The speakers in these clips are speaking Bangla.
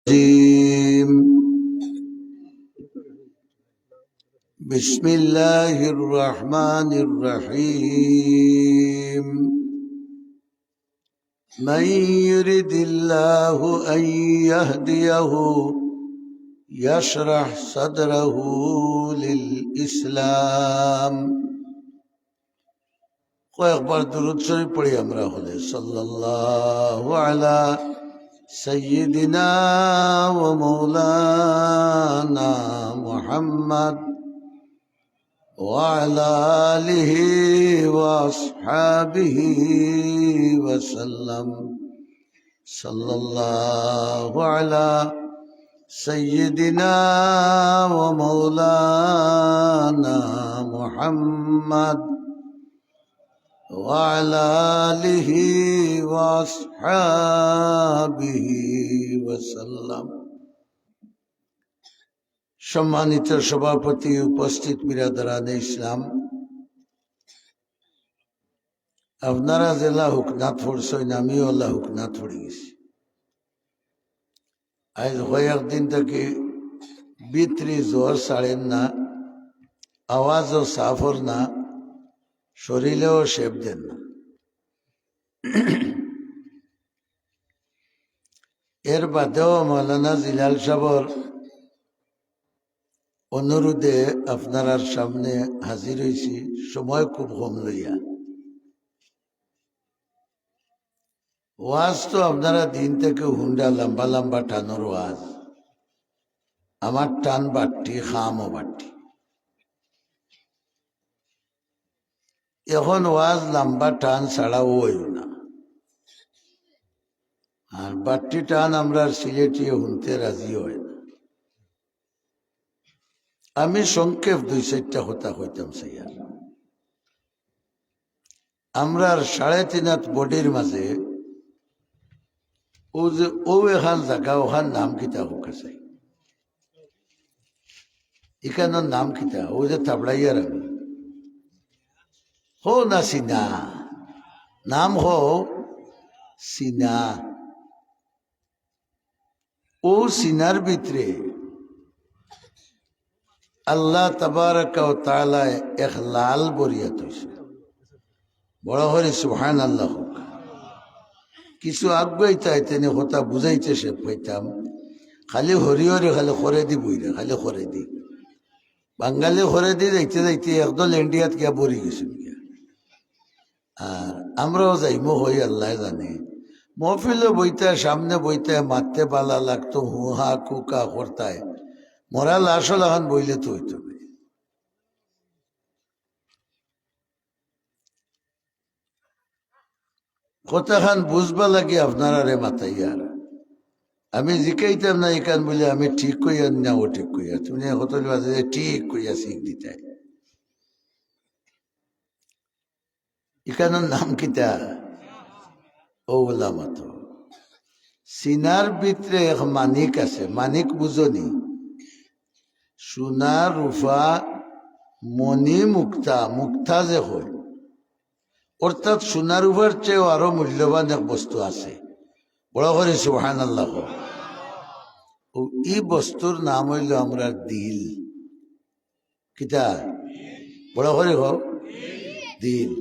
الرجيم بسم الله الرحمن الرحيم من يرد الله أن يهديه يشرح صدره للإسلام কয়েকবার দুরূদ শরীফ পড়ি আমরা হলে সাল্লাল্লাহু আলা سيدنا ومولانا محمد وعلى آله وأصحابه وسلم صلى الله على سيدنا ومولانا محمد وعلى آله وأصحابه وسلم সম্মানিত সভাপতি, উপস্থিত বিরাদরানে ইসলাম, আপনারা জেলা হুকনাথ পড়ছেন, আমিও আল্লাহ হুকনাথ পড়ে গেছি। আজ কয়েকদিন থেকে বিত্রি জোর ছাড়েন না, আওয়াজও সাফর না, শরীরেও শেপ দেন না। এর বাদেও মৌলানা জিলাল সাহর অনুরোধে আপনার সামনে হাজির হয়েছি, সময় খুব কম লইয়া। ওয়াজ তো আপনারা দিন থেকে হুন্ডা লম্বা লম্বা টানোর ওয়াজ, আমার টান বাট্টি, খামও বাট্টি। এখন ওয়াজ লম্বা টান ছাড়াও হইল না, আর বাট্টি টান আমরা সিলেটিয়ে শুনতে রাজি হয় না। আমি সংক্ষেপ 2-4টা কথা কইতাম সাইয়ার। আমরার 3.5 হাত বডির মাঝে ও যে ও এখান জায়গা, ওখান নাম কিতা হোক আছে, এখানোর নাম কিতা, ও যে থাবড়াইয়ার আমি হো না সিনা, নাম হো সিনা। ও সিনার ভিতরে আল্লাহ তাবারাকা ও তাআলা এক লাল বরিয়াত হইছে। বড় হরে সুবহানাল্লাহ। কিছু আগাইতে তিনি কথা বুঝাইতে সে পাইতাম, খালি হরি হরি, খালি খরে দি বইরা, খালি খরে দি বাঙালি খরে দি যাইতে যাইতে একদল ইন্ডিয়াত গিয়া বরি গেছিল গিয়া। আর আমরাও যাইমো হই আল্লাহ জানে। মহফিলে বইতে, সামনে বইতে মারতে পালা লাগতো, হুহা কুকা করতায়, মরা লাশও লাগান বইলে তো হইতো। কথাখান বুঝবা লাগে আপনারা রে মাতাইয়ার। আমি জিকাইতাম না এখান বলে আমি ঠিক কইয়া না ও ঠিক কইয়া, তুমি হতল বাজে ঠিক কইয়া শিখ দিতে। এখানের নাম কিতা ওলা মত। সিনার ভিতরে এক মানিক আছে, মানিক বুঝনি? সোনা রূপা মণি মুক্তা, মুক্তা যে হয়, অর্থাৎ সোনা রূপার চেয়েও আরো মূল্যবান এক বস্তু আছে। বড় করে সুবহানাল্লাহ। এই বস্তুর নাম হইল আমরা দিল। কিতা? বড় করে হোক দিল।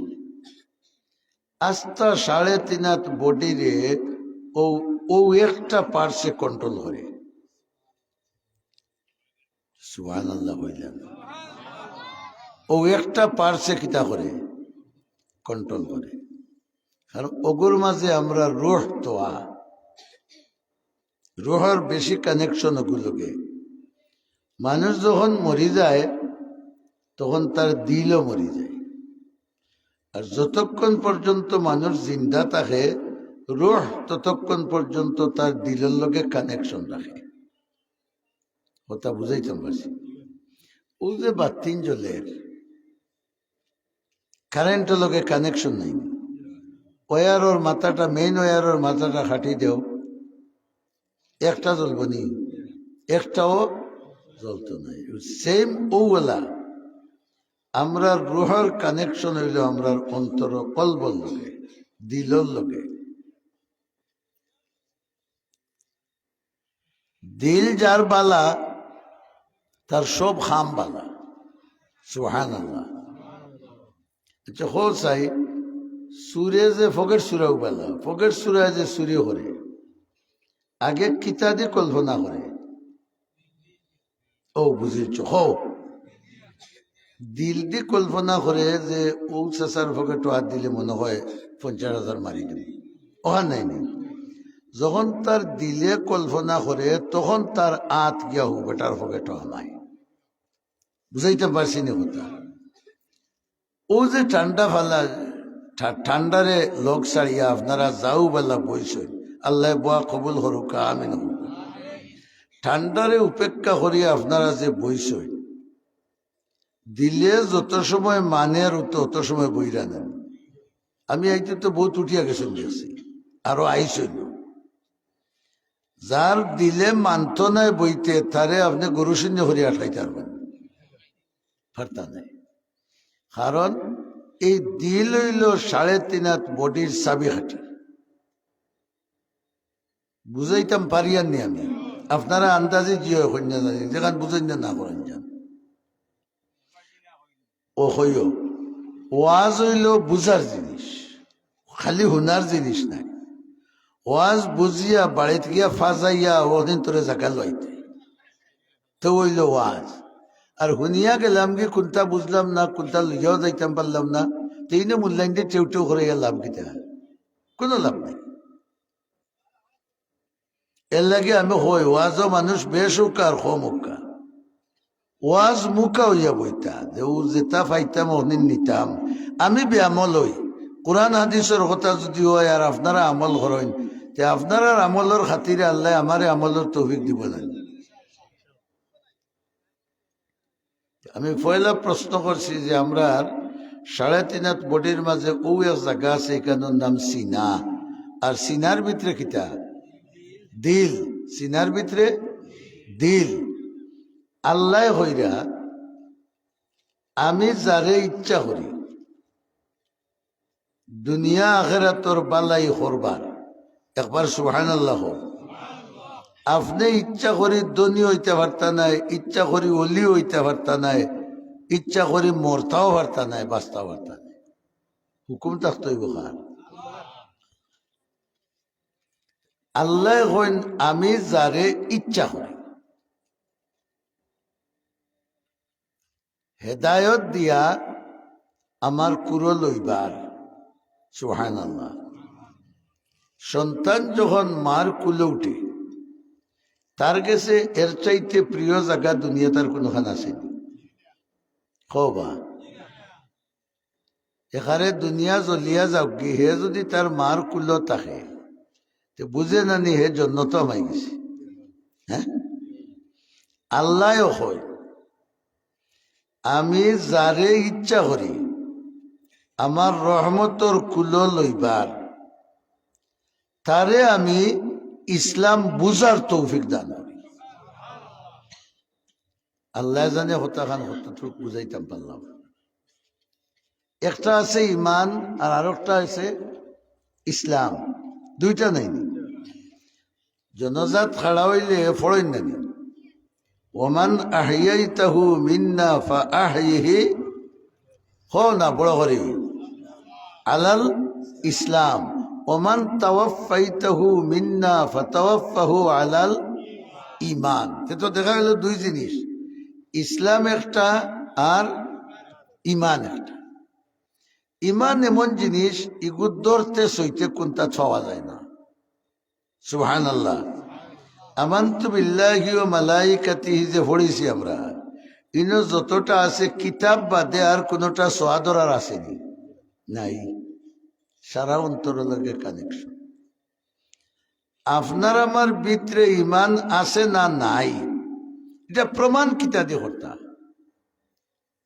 আস্তা 3.5 হাত বডিরে ও একটা পার্টসে কন্ট্রোল করে। সুবহানাল্লাহ বললেন। ও একটা পার্টসে কিতা করে? কন্ট্রোল করে। কারণ ওগুর মাঝে আমরা রুহ তোয়া, রুহের বেশি কানেকশন ওগুলোকে। মানুষ যখন মরি যায় তখন তার দিলও মরি যায়। আর যতক্ষণ পর্যন্ত মানুষ জিন্দা থাকে, রুহ ততক্ষণ পর্যন্ত তার দিলের লগে কানেকশন রাখে। কথা বুঝাইতাম পারছি? ও যে বাতিন জ্বলের, কারেন্টের লগে কানেকশন নাই। ওয়ারোর মাথাটা, মেইন ওয়ারোর মাথাটা খাটি দেও, একটা জ্বলব নি, একটাও জ্বলতো নাই। সেম ওলা আমরা রুহের কানেকশন হইল আমরা অন্তর কলবর লগে, দিলর লগে। দিল যার বালা তার সব খাম বালা। সুবহানাল্লাহ। আচ্ছা হো চাই সুরে যে ফকের সুরাও বালা, ফকের সুরা যে সুরে করে আগে কিতা দিয়ে কল্পনা করে। ও বুঝেছ, হো দিল দিয়ে কল্পনা করে যে ও চেঁচার ফকে টোয়ার দিলে মনে হয় 50,000 মারি দেবে, ওহা নাই নেই। যখন তার দিলে কল্পনা করে তখন তার আত গিয়া হো বেটার ফকে টোয়া নাই। বুঝাইতে পারছি না কথা? ও যে ঠান্ডা ফালা ঠান্ডারে লোক ছাড়িয়া আপনারা যাও বেলা বইসই, আল্লাহ বুয়া কবুল হরুকা আমিন হোক। ঠান্ডারে উপেক্ষা করিয়া আপনারা যে বইসই, দিলে যত সময় মানে আর তত সময় বইরা নেন। আমি আইতে তো বহুত উঠিয়া গেছেন গেছি, আরো আইসই না। যার দিলে মানত নাই বইতে তারে আপনি গরু শূন্য হরিয়া ঠাইতে পারবেন, ফার্তা নাই। কারণ এই দিল হইল 3.5 হাত বডির চাবি হাঁটি। বুঝাইতাম পারিয়াননি আমি, আপনারা আন্দাজে কি হয় কন্যা জানি যেখান বুঝাই না করেন যান। ও হইও ওয়াজ হইল বুঝার জিনিস, খালি হুনার জিনিস নাই। ওয়াজ বুঝিয়া বাড়িতে গিয়া ফাজাইয়া ওদিন তোরে জায়গা লইতে তো হইল ওয়াজ। আর হুনিয়া গেলাম কি কোনটা বুঝলাম না, কোনটা লইয়াও যাইতাম পারলাম না, তেইনে মূল্যায়ন দিয়ে টেউ করে লাভ কিতা, কোনো লাভ নাই। এর লাগে আমি হই ওয়াজও মানুষ বেশ উকা আর কম উকা। ওয়াজ মুখা হইয়া বইতা যে ও যেটা পাইতাম অনিন নিতাম। আমি বেআমল হই, কোরআন হাদিসের কথা যদি হয় আর আপনারা আমল করেন, তে আপনারা আমলের খাতিরে আল্লাহ আমারে আমলের তৌফিক দিব না। আমি পয়লা প্রশ্ন করছি যে আমরা 3.5 হাত বডির মাঝে ও এক জায়গা আছে, এখানের নাম সিনা। আর সিনার ভিতরে কিতা? দিল। সিনার ভিতরে দিল। আল্লাহ হইরা আমি যারে ইচ্ছা করি দুনিয়া আখিরাতর বালাই করবার, একবার সুবহানাল্লাহ। আপনি ইচ্ছা করি ধনী হইতে পারতা নাই, ইচ্ছা করি অলি হইতে পারতা নাই, ইচ্ছা করি মরতাও পারতা নাই, বাঁচতাও পারতা নাই। হুকুম থাকতই বোখার। আল্লাহ হইন আমি যারে ইচ্ছা করি হেদায়ত দিয়া আমার কুরো লইবার। সুবহানাল্লাহ। সন্তান যখন মার কুলে উঠে তার কাছে এর চাইতে প্রিয় জায়গা দুনিয়া তার কোনোখান আসেনি। কবা এখানে দুনিয়া জ্বলিয়া যাওক কি, হে যদি তার মার কুল থাকে বুঝে নানি হে জন্নত আমাই গেছে। হ্যাঁ, আল্লাহ হয় আমি যারে ইচ্ছা করি আমার রহমতর কুল লইবার, তারে আমি ইসলাম বুঝার তৌফিক দান করি। আল্লাহ জানে হতাখান হতটুক বুঝাইতাম পারলাম। একটা আছে ইমান আর আরেকটা আছে ইসলাম, দুইটা নাই। জনজাত খাড়া হইলে ফড়ইন নানি ওমান আহিয়াইতাহু মিন্না ফাআহইহি হো না বড় করে আলাল ইসলাম, ওমান তাওয়াফাইতাহু মিন্না ফাতাওয়াফাহু আলাল ইমান। তো দেখা গেল দুই জিনিস, ইসলাম একটা আর ইমান একটা। ইমান এমন জিনিস ইগুর ধরতে সইতে কোনটা ছোঁয়া যায় না। সুবহানাল্লাহ। আমানতু বিল্লাহি ওয়া মালাইকাতিহি যে পড়েছি আমরা, ইনো যতটা আছে কিতাব বাদে আর কোনোটা সোয়াদর আর আসেনি, নাই। সারা অন্তর লাগে কানেকশন। আপনার আমার ভিতরে ইমান আছে না নাই, এটা প্রমাণ কিতা দিয়ে করতা?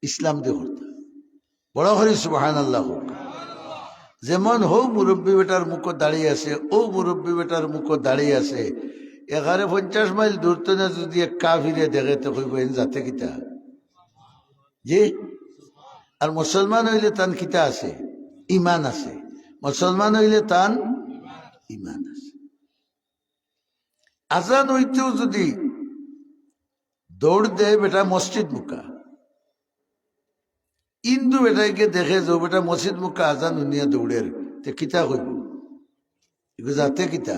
ইসলাম দিয়ে করতা। বড় হরি সুবহানাল্লাহ। যেমন হৌ মুরব্বী বেটার মুখ দাঁড়িয়ে আছে, ও মুরব্বী বেটার মুখ দাঁড়িয়ে আছে, 50 মাইল দূর তো না যদি এক কাফিরে দেখে তো কইব যাতে কিতা জি। আর মুসলমান হইলে তান কিতা আছে? ইমান আছে। মুসলমান হইলে তান ইমান আছে। আজান হইতেও যদি দৌড় দেয় বেটা মসজিদ মুখা, ইন্দু বেটাকে দেখে যে বেটা মসজিদ মুখা আজান উনিয়া দৌড়ের, তে কিতা কইব? এগুলো যাতে কিতা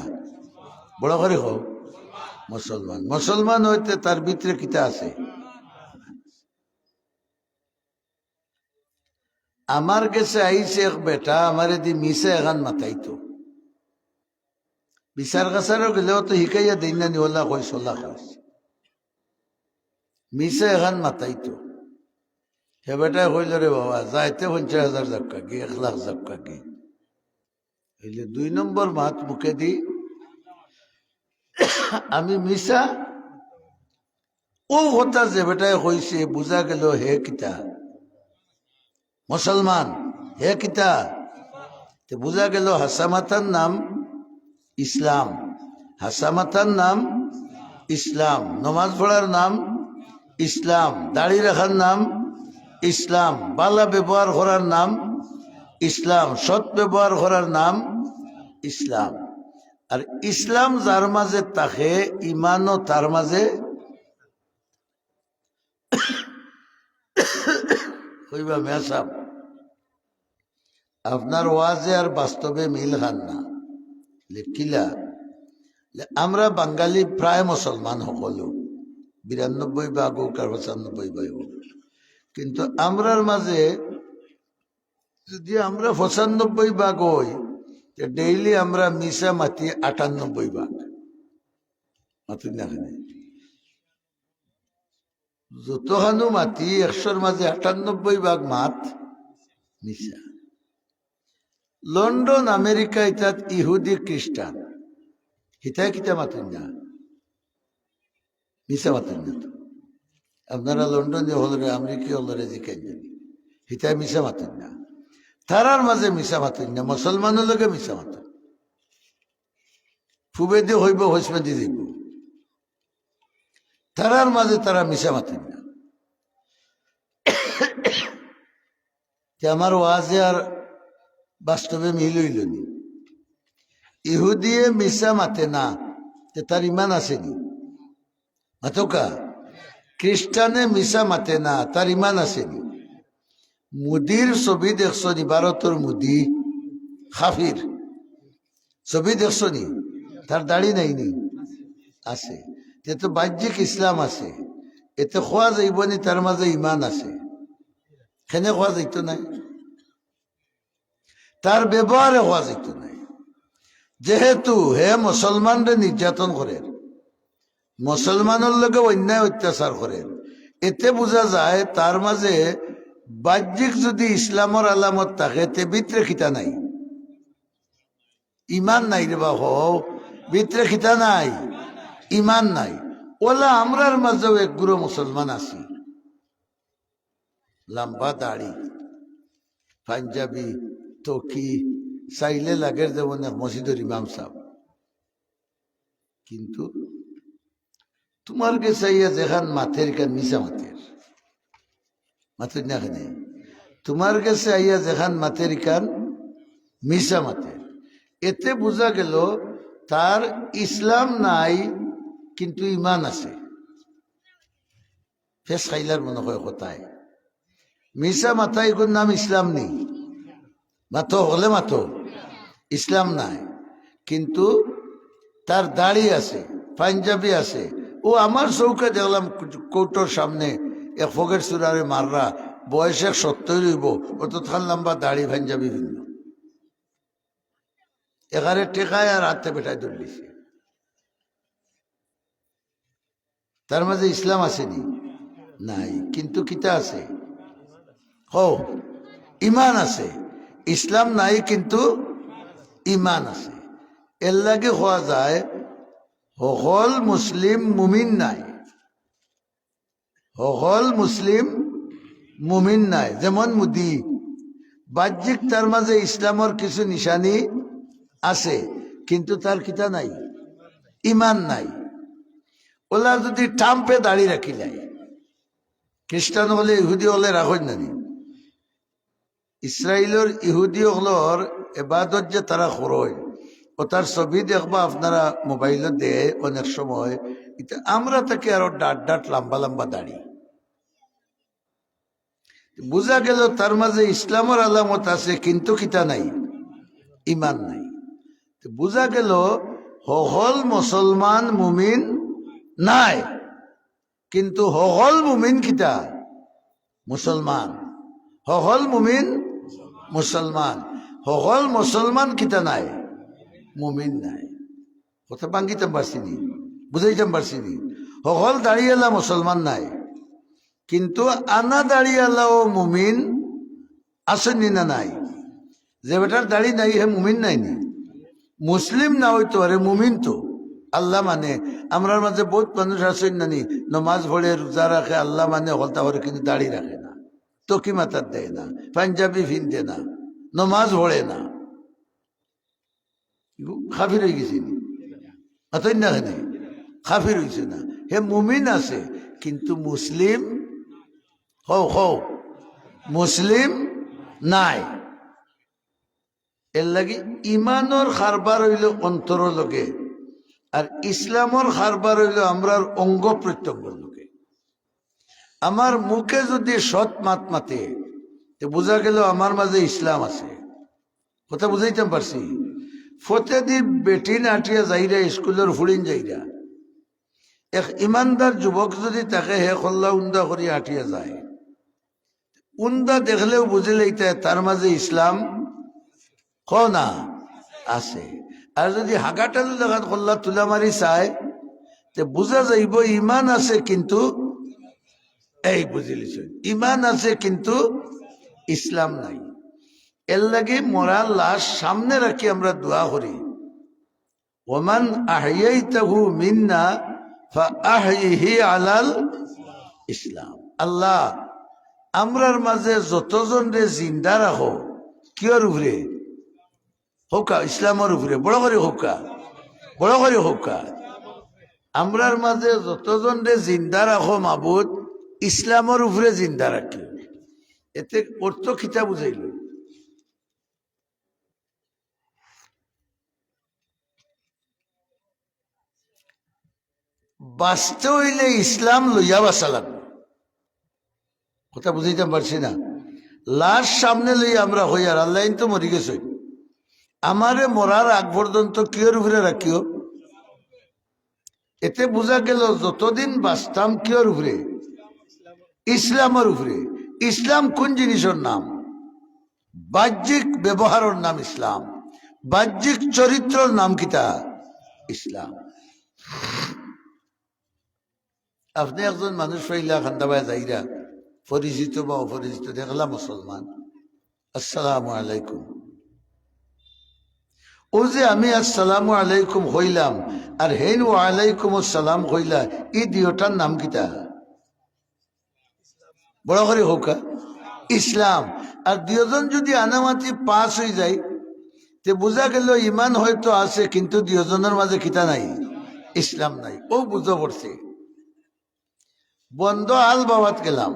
বড় করে হোক মুসলমান। মুসলমান হইতে তার ভিতরে কিতা আছে? আমার কাছে আইছে এক বেটা, আমার দি মিশে এখান মাথাইতো, বিচার কাছারও গেলেও তো শিকাইয়া দিন না নিওলা কইস ওলা কইস, মিশে এখান মাথাইতো। সে বেটাই কইল রে বাবা যাইতে 50,000 জাক্কা কি 1,00,000 জাক্কা কি, হইলে 2 নম্বর মাত মুখে দি আমি মিশা ও কথা যে বেটায় কইছে বুঝা গেল হে কিতা মুসলমান, হে কিতা বুঝা গেল হাসামাতার নাম ইসলাম, হাসামাতার নাম ইসলাম, নমাজ পড়ার নাম ইসলাম, দাড়ি রাখার নাম ইসলাম, বালা ব্যবহার করার নাম ইসলাম, সৎ ব্যবহার করার নাম ইসলাম। আর ইসলাম যার মাঝে থাকে ইমানও তার মাঝে। কইবা মেসাব আপনার ওয়াজে আর বাস্তবে মিল খান না, কিলা আমরা বাঙালি প্রায় মুসলমান সকলো 92 ভাগ হোক আর 95 ভাগ হোক, কিন্তু আমরার মাঝে যদি আমরা 95 ভাগ হই ডেইলি আমরা মিশা মাতি 98 ভাগ মাতুন না। যতখানো মাতি 100-র মাঝে 98 ভাগ মাত মিশা। লন্ডন আমেরিকা ইতাত ইহুদি খ্রিস্টান হিতায় কিতা মাতুন না, মিশা মাতুন না। তো আপনারা লন্ডনে হলরে আমেরিকা হলরে জিকাই জানি হিতায় মিশা মাতুন না, তারার মাঝে মিশা মাতুন না, মুসলমানের লগে মিশা মাতুন। ফুবে দিয়ে হইব হইসমে দিয়ে দিব, তারার মাঝে তারা মিশা মাতুন না। আমার ওয়াজে আর বাস্তবে মিল হইল নি। ইহুদিয়ে মিশা মাতে না, তার ইমান আসেনি মাতকা। খ্রিস্টানে মিশা মাতে না, তার ইমান আসেনি। মুদির ছবি দেখছ নি? ভারতের মুদি খাফির ছবি দেখছ নি? তার দাড়ি নাই নি? আছে। তে তো বাহ্যিক ইসলাম আছে, এতে খোয়া যাইব নি তার মাঝে ইমান আছে? খেনে খোয়া যাইত নাই, তার ব্যবহারে হওয়া যেত নাই। যেহেতু হে মুসলমানরে নির্যাতন করে, মুসলমানের লোকে অন্যায় অত্যাচার করে, এতে বোঝা যায় তার মাঝে বাহ্যিক যদি ইসলামের আলামত থাকে তে ভিতরে খিতা নাই, ইমান নাই রে বা হও, ভিতরে খিতা নাই, ইমান নাই। ওলা আমরার মাঝেও এক গুরু মুসলমান আছি, লম্বা দাড়ি, পাঞ্জাবি টকি, চাইলে লাগের যেমন মসজিদের ইমাম সাহেব, কিন্তু তোমার কে চাইয়া যেখান মাথের কান মিশা মাথের মাথের না খানে, তোমার কাছে আইয়া যেখান মাথের কান মিশা মাথের, এতে বোঝা গেল তার ইসলাম নাই কিন্তু ইমান আছে। ফেস খাইলার মনে হয় কোথায় মিশা মাথা, এগুলোর নাম ইসলাম নেই। মাতো হলে মাতো ইসলাম নাই, কিন্তু তার দাড়ি আছে, পাঞ্জাবি আছে। ও আমার চৌকে দেখলাম কৌটোর সামনে এক ফকের চূড়ারে মাররা, বয়সে 70 রইব, ও তো থান লম্বা দাড়ি পাঞ্জাবি ভিন্ন, এখানে টেকায় আর হাতে বেটায় দৌড়িছে। তার মাঝে ইসলাম আসেনি নাই, কিন্তু কিতা আছে? হো ইমান আছে। ইসলাম নাই কিন্তু ইমান আছে। এর লাগে হওয়া যায় সকল মুসলিম মুমিন নাই, সকল মুসলিম মুমিন নাই। যেমন মুদি বাহ্যিক তার মাঝে ইসলামের কিছু নিশানি আছে, কিন্তু তার কিতা নাই, ইমান নাই। ওলা যদি টাম্পে দাঁড়িয়ে রাখি যায়, খ্রিস্টান হলে ইহুদি হলে রাখেন নানি, ইসরায়েলের ইহুদি হলর এবাদত যে তারা করয়, ও তার ছবি দেখবা আপনারা মোবাইলে দেয় অনেক সময়। আমরা তাকে আরো ডাট ডাট লম্বা লম্বা দাড়ি, বোঝা গেল তার মাঝে ইসলামের আলামত আছে কিন্তু কিতা নাই, ইমান নাই। বোঝা গেল হল মুসলমান মুমিন নাই, কিন্তু হল মুমিন কিতা মুসলমান, হল মুমিন মুসলমান, হল মুসলমান কিতা নাই, মুমিন নাই। কথা ভাঙ্গিতাম পারছিনি, বুঝাইতাম পারছিনি। হল দাঁড়িয়েলা মুসলমান নাই, কিন্তু আনা দাঁড়িয়েলা ও মুমিন আসেনি না নাই। যে বেটার দাড়ি নাই হে মুমিন নাইনি, মুসলিম না হইতো আরে মুমিন তো। আল্লাহ মানে আমরার মাঝে বহুত মানুষ আছেন নানি, নমাজ পড়ে রোজা রাখে, আল্লাহ মানে হলতা করে, কিন্তু দাড়ি রাখে না, তকি মাথার দেয় না, পাঞ্জাবি ফিনতে না, নমাজ পড়ে না, খাফির হয়ে গেছি অতই না, খাফির হয়েছে না, হে মুমিন আছে কিন্তু মুসলিম মুসলিম নাই। এর লাগি ইমানর খারবার হইল অন্তর লগে, আর ইসলামর খারবার হইল আমরার অঙ্গ প্রত্যঙ্গ লগে। আমার মুখে যদি সৎ মাত মাতে বোঝা গেল আমার মাঝে ইসলাম আছে। কথা বুঝাইতাম পারছি। ফতেদি বেটিন আটিয়া যাইরা স্কুলের ফুড়িন যাইরা, এক ইমানদার যুবক যদি তাকে হে খল্লা উন্দা করি আটিয়া যায়, উন্দা দেখলেও বুঝে লইতে তার মাঝে ইসলাম না আছে। আর যদি হাগাটালু দেখাত খল্লা তুলা মারি চায় তে বুঝা যাইব ইমান আছে কিন্তু এই বুঝিলিছ, ইমান আছে কিন্তু ইসলাম নাই। এর লাগে মরার লাশ সামনে রাখি আমরা দোয়া করি, ওমান আহইয়াইতাহু মিন্না ফাআহইহি আলাল ইসলাম। আল্লাহ আমরার মাঝে যতজন রে জিন্দা রাখো কিয়র উপরে হোকা, ইসলামের উপরে, বড় করে হোকা, বড় করে হোকা। আমরার মাঝে যতজন রে জিন্দা রাখো মাবুদ, ইসলামের উপরে জিন্দা রাখি। এতে অর্থ খিতা বুঝাইল, বাঁচতে হইলে ইসলাম লইয়া বাঁচা লাগবে। কথা বুঝাইতে পারছি না। লাশ সামনে লইয়া আমরা হই, আর আল্লাহ তো মরি গেছে, আমারে মরার আগ পর্যন্ত কিয়র উপরে রাখিও। এতে বোঝা গেল যতদিন বাঁচতাম কিয়র উপরে, ইসলামের উপরে। ইসলাম কোন জিনিসের নাম? বাহ্যিক ব্যবহারের নাম ইসলাম, বাহ্যিক চরিত্রের নাম কিতা ইসলাম। আপনি একজন মানুষ পাইলা খান্দাবায় যাইরা, পরিচিত বা অপরিচিত, দেখলাম মুসলমান, আসসালামু আলাইকুম। ও যে আমি আসসালামু আলাইকুম হইলাম আর হেন ওয়ালাইকুম আসসালাম হইলা, এই দুইটার নাম কিতা? বড় করে হোকা ইসলাম। আর দুজন যদি আনামাতি পাস হয়ে যায় তে বোঝা গেল ইমান হয়তো আছে কিন্তু দুজনের মাঝে কিতা নাই, ইসলাম নাই। ও বুঝতে পড়ছে। বন্ধ আল বাবাত গেলাম,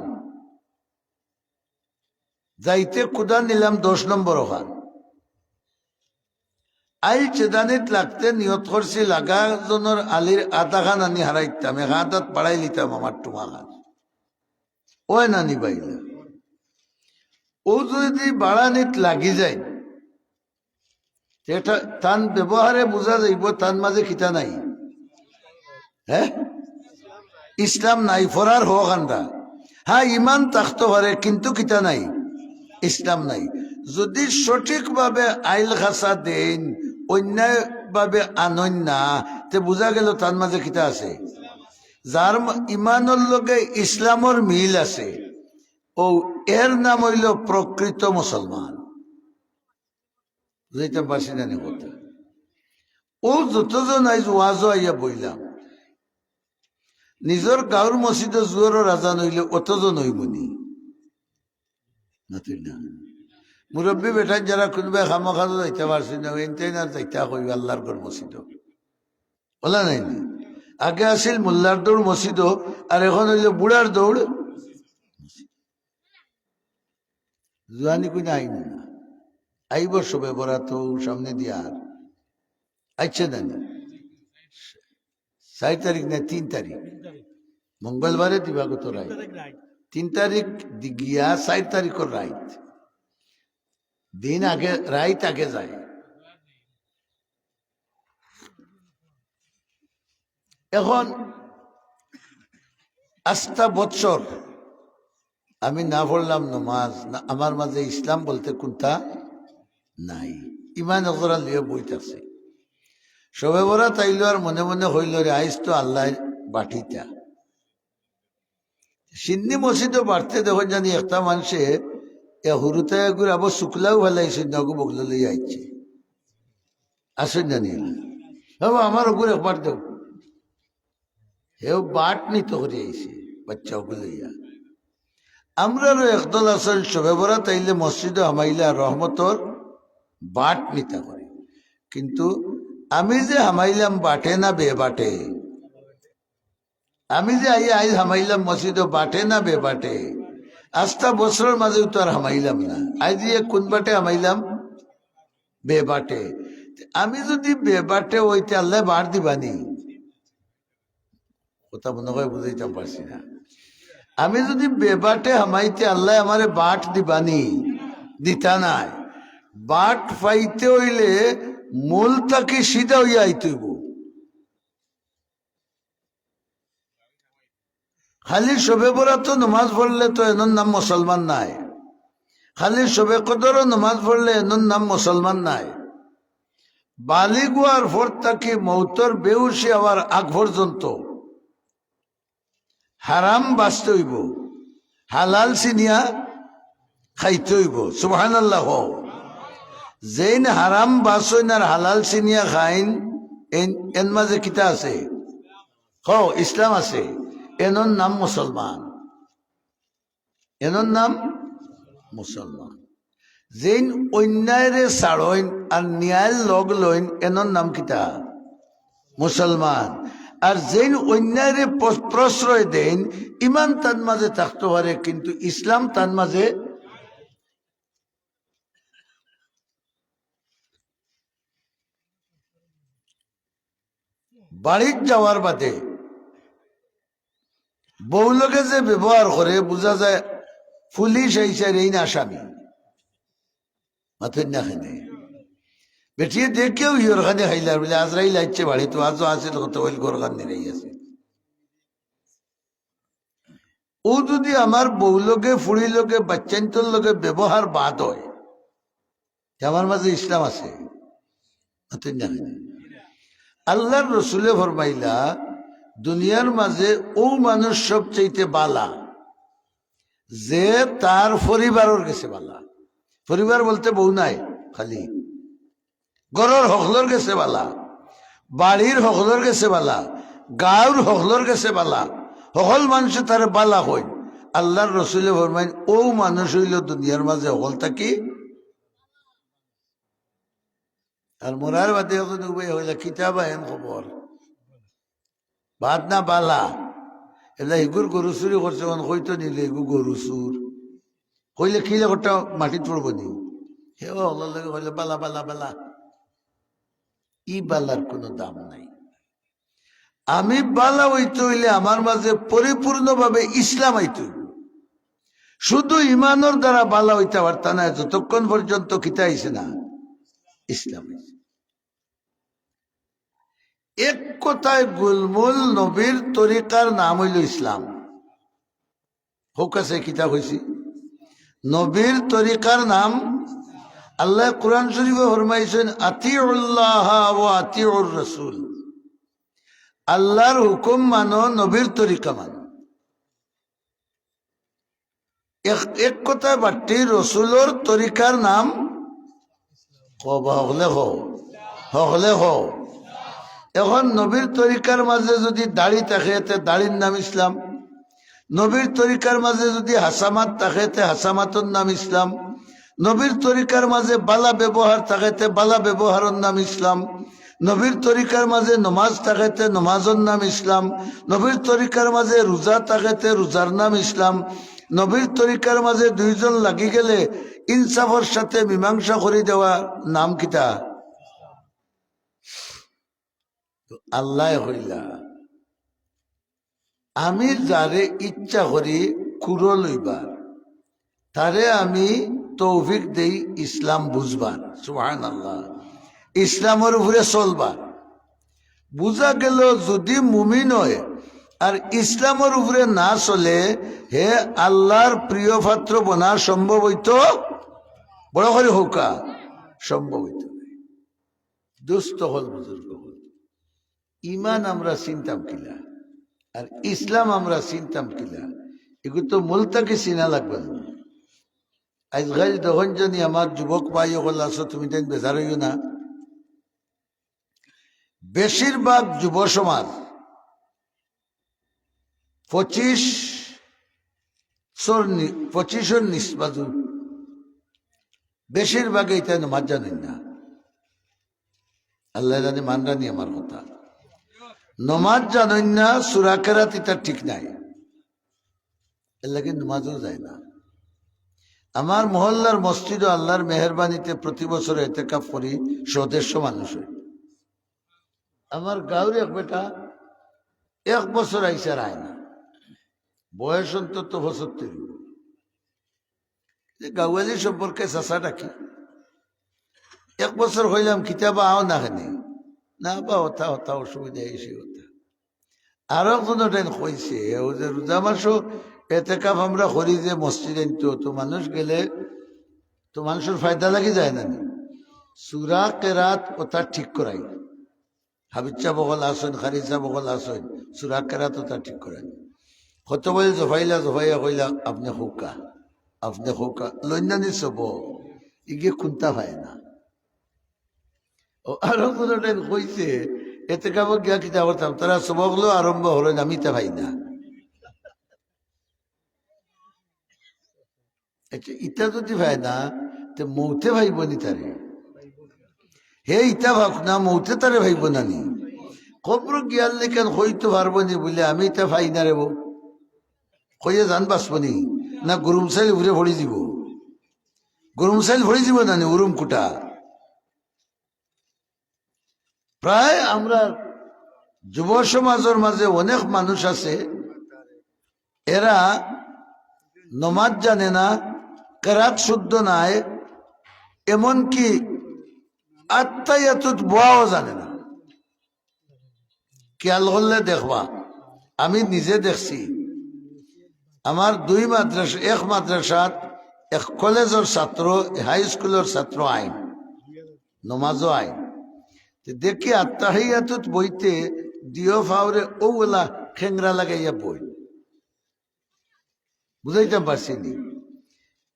যাইতে কুদা নিলাম 10 নম্বর ওখান, আইল চেদানিত লাগতে নিয়ত করছি লাগা জনের আলির আধা খান আনি হারাইতাম, এক হাত পাড়াই লিতাম আমার টুমা খান, ও নানি বাইলা। ও যদি বাড়ানিত লাগি যায় এটা তান ব্যবহারে বোঝা যাইব তার মাঝে খিতা নাই, হ্যাঁ ইসলাম নাই। ফরার হোক আন্দা, হ্যাঁ ইমান থাকতে পারে কিন্তু কিতা নাই, ইসলাম নাই। যদি সঠিকভাবে আইল খাসা দেন, অন্যায় ভাবে আনন না, তে বোঝা গেল তার মাঝে কিতা আছে। যার ইমানের লগে ইসলামর মিল আছে, ও এর নাম হইল প্রকৃত মুসলমান। বুঝাইতে পারছি না কথা? ও যতজন আইজ ওয়াজও আইয়া বইলাম, নিজের গাঁর মসজিদে জুয়ারও রাজা নইলে অতজন হইবনি না, তুই না মুরব্বী বেটার যারা খুলবে খামা খাজো যাইতে পারছি না, এনতেই না যাইতে কইবে আল্লাহর ঘর মসজিদ বলা নাই না। আগে আসিল মোল্লার দৌড় মসজিদ, আর এখন হইল বুড়ার দৌড়। জুয়ানি কুইনা আইনি না, আইব সবে বরাত সামনে দিয়ে। আর আচ্ছা না 4 তারিখ না 3 তারিখ মঙ্গলবারে দিবাগত রায় 3 তারিখ গিয়া 4 তারিখের রাইত দিন আগে রাইত আগে যায়। এখন আস্থা বৎসর আমি না পড়লাম নমাজ না, আমার মাঝে ইসলাম বলতে কোনটা নাই, ইমান অজরা লিয়ে বইতেছে। সবে বরা তাইল আর মনে মনে হইল রে আইস তো আল্লাহ বাটিটা সিন্নি মসজিদও বাড়তে দেখো জানি একটা মানুষে হুরুতায় গুড় আবার শুক্লাও ভালাইছে নগু বগল লইয়া আইছে আসেন জানি আমার ওগুলো একবার দেব হেও বাট নিত করে আইছে বাচ্চা ওগুলো লইয়া। আমরারও একদল আসল সবে বরা তাইলে মসজিদে হামাইলা রহমতর বাট নিতা করে, কিন্তু আমি যে হামাইলাম বাটে না বে বাটে, আমি যে আই হামাইলাম মসজিদে বাটে না বে বাটে, আস্থা বছরের মাঝেও তো আর হামাইলাম না, আজ দিয়ে কোন বাটে হামাইলাম বে বাটে। আমি যদি বে বাটে ওইতে আল্লাহ বাট দিবানি, কথা মনে হয় বুঝাইতে পারছি না। আমি যদি বেবাটে হামাইতে আল্লাহ আমারে বাট দিবানি, দিতা নাই। বাট পাইতে হইলে মূল তাকে সিধা হইয়া আইতেইব। খালি শবে বরাত নমাজ পড়লে তো এনর নাম মুসলমান নাই, খালি শবে কদরও নমাজ পড়লে এনর নাম মুসলমান নাই। বালিগুয়ার ভোর তাকে মৌতর বেউসি হওয়ার আগ পর্যন্ত হারাম বাঁচতে হইব, হালাল সিনিয়া খাইতে হইব। সুবহানাল্লাহ। যেইন হারাম বাঁচইন আর হালাল সিনিয়া খাইন এন মাঝে কিতা আছে, ইসলাম আছে, এনর নাম মুসলমান, এনর নাম মুসলমান। যেইন অন্যায়রে ছাড়ইন আর ন্যায় লগ লইন এনর নাম কিতা মুসলমান। আর যেন অন্যায়ের প্রশ্রয় দেন, ইমান তার মাঝে থাকতে পারে কিন্তু ইসলাম তার মাঝে। বাড়ির যাওয়ার বাদে বউ লোকে যে ব্যবহার করে বোঝা যায় পুলিশ আইসার এই না আসামি মাথের না খানে বেটিয়ে দেখেও ইয়োর খানে খাইলার বলে আজরাইল আইছে বাড়ি তো আজও আছে কত ওইল গোর খান নিরাই আছে। ও যদি আমার বউ লোকে ফুড়ি লোকে বাচ্চান্তর লোকে ব্যবহার বাদ হয়, আমার মাঝে ইসলাম আছে মাথের না খানে। আল্লাহর রসুলে ফরমাইলা দুনিয়ার মাঝে ও মানুষ সবচাইতে বালা যে তার পরিবারের গেছে বালা। পরিবার বলতে বউ নাই, খালি গরর হকলর গেছে বালা, বাড়ির হকলর গেছে বালা, গাঁর হকলর গেছে বালা, সকল মানুষে তার বালা হয়। আল্লাহর রসুলে ফরমাইন ও মানুষ হইল দুনিয়ার মাঝে হকল থাকি। আর মোরার বাদে হইলা কিতাব আহেন খবর বাদ না বালা এলা এগুর গরু চুরি করছে হইতো নিলে এগু গরু চুর কইলে খিলে গোটা মাটিত পড়ব নি হে লাগে হইলে বালা বালা বালা। ই বালার কোনো দাম নাই। আমি বালা হইতে হইলে আমার মাঝে পরিপূর্ণভাবে ইসলাম আইতে হইব। শুধু ইমানের দ্বারা বালা হইতে পারত না যতক্ষণ পর্যন্ত কিতা আইছে না ইসলাম। এক কথায় গুলমুল নবীর তরিকার নাম হইল ইসলাম। হোক আছে কিতাব হয়েছি নবীর তরিকার নাম। আল্লাহ কুরআন শরীফে ফরমাইছেন আতিউল্লাহ ওয়া আতিউর রাসূল, আল্লাহর হুকুম মানো, নবীর তরিকা মানো। এক কথায় বাট্টি রসুলোর তরিকার নাম হলে হলে হো। এখন নবীর তরিকার মাঝে যদি দাড়ি থাকে তে দাড়ির নাম ইসলাম, নবীর তরিকার মাঝে যদি হাসামাত থাকে তে হাসামাতের নাম ইসলাম, নবীর তরিকার মাঝে বালা ব্যবহার থাকে তে বালা ব্যবহারের নাম ইসলাম, নবীর তরিকার মাঝে নমাজ থাকে তে নমাজের নাম ইসলাম, নবীর তরিকার মাঝে রোজা থাকে তে রোজার নাম ইসলাম, নবীর তরিকার মাঝে দুইজন লাগি গেলে ইনসাফের সাথে মীমাংসা করে দেওয়া নাম কিতা। তো আল্লাহ হইলা আমি যারে ইচ্ছা করি কুরো লইবার তারে আমি তৌফিক দেই ইসলাম বুঝবার সুবহানাল্লাহ ইসলামের উপরে চলবার বুঝা গেল যদি মুমিন হয় আর ইসলামের উপরে না চলে হে আল্লাহর প্রিয় পাত্র বনা সম্ভব হইতো বড় করে হোকা সম্ভব হইত দুস্থ হল বুজুর্গ হল ইমান আমরা চিনতাম কিলা আর ইসলাম আমরা চিনতাম কিলা এগুলো তো মূলটাকে চিনা লাগবে না আজকাল তখন জানি আমার যুবক ভাই হল আছো তুমি তাই বেজার হইও না বেশিরভাগ যুব সমাজ 25 নিসবাজু বেশিরভাগ এইটা নামাজ জানেন না আল্লাহ জানে মানরানি আমার কথা নমাজ জানেন না সূরা কেরাত এটা ঠিক নাই এর লাগে নমাজও যায় না আমার মহল্লার মসজিদ ও আল্লাহর মেহেরবানিতে প্রতি বছর ইতিকাফ করি 150 মানুষ হয় আমার গাঁওর এক বেটা 1 বছর আইসা রায় না বয়স অন্তত 75 গাওয়ালি সম্পর্কে চাষা ডাকি 1 বছর হইলাম কিতাবা আও না খানি না বা হতা হতা অসুবিধা এসে হতা আরো কোনো টাইম কইছে ও যে রোজা মাসও এতেকাফ আমরা করি যে মসজিদে তো মানুষ গেলে তো মানুষের ফায়দা লাগি যায় না সূরা কেরাত ওটা ঠিক করাই হাবিচ্ছা বগল আসেন খারিচা বগল আসেন সূরা কেরাত ওটা ঠিক করাই কত বলে জফাইলা জফাইয়া কইলা আপনি হোকা লইনানি সব ইগে খুনতা হয় না ও আরো কোনো টাইম কইছে এতে কাব গিয়া কিতা করতাম তারা সবগুলো আরম্ভ হলো আমি তা ভাই না ইটা যদি ভাই না তো মৌতে ভাইব নি তারে হে ইটা ভাব না মৌতে তারে ভাইব না নি কবর গিয়াল কেন হইতে পারবো নি বলে আমি ইটা ভাই না রে বউ কইয়ে জান বাঁচবনি না গরুম সাইল ঘুরে ভরি দিব গরুম সাইল ভরি দিব না নি উরুম কুটা প্রায় আমরা যুব সমাজের মাঝে অনেক মানুষ আছে এরা নমাজ জানে না কেরাত শুদ্ধ নাই এমনকি আত্মায়াতুত বোয়াও জানে না খেয়াল করলে দেখবা আমি নিজে দেখছি আমার 2 মাদ্রাসা এক মাদ্রাসাত এক কলেজের ছাত্র হাই স্কুলের ছাত্র আইন নমাজও আইন দেখি আত্মাহিয়াতুত বইতে দিও ফাউরে ওলা খেংরা লাগাইয়া বই বুঝাইতে পারছি নি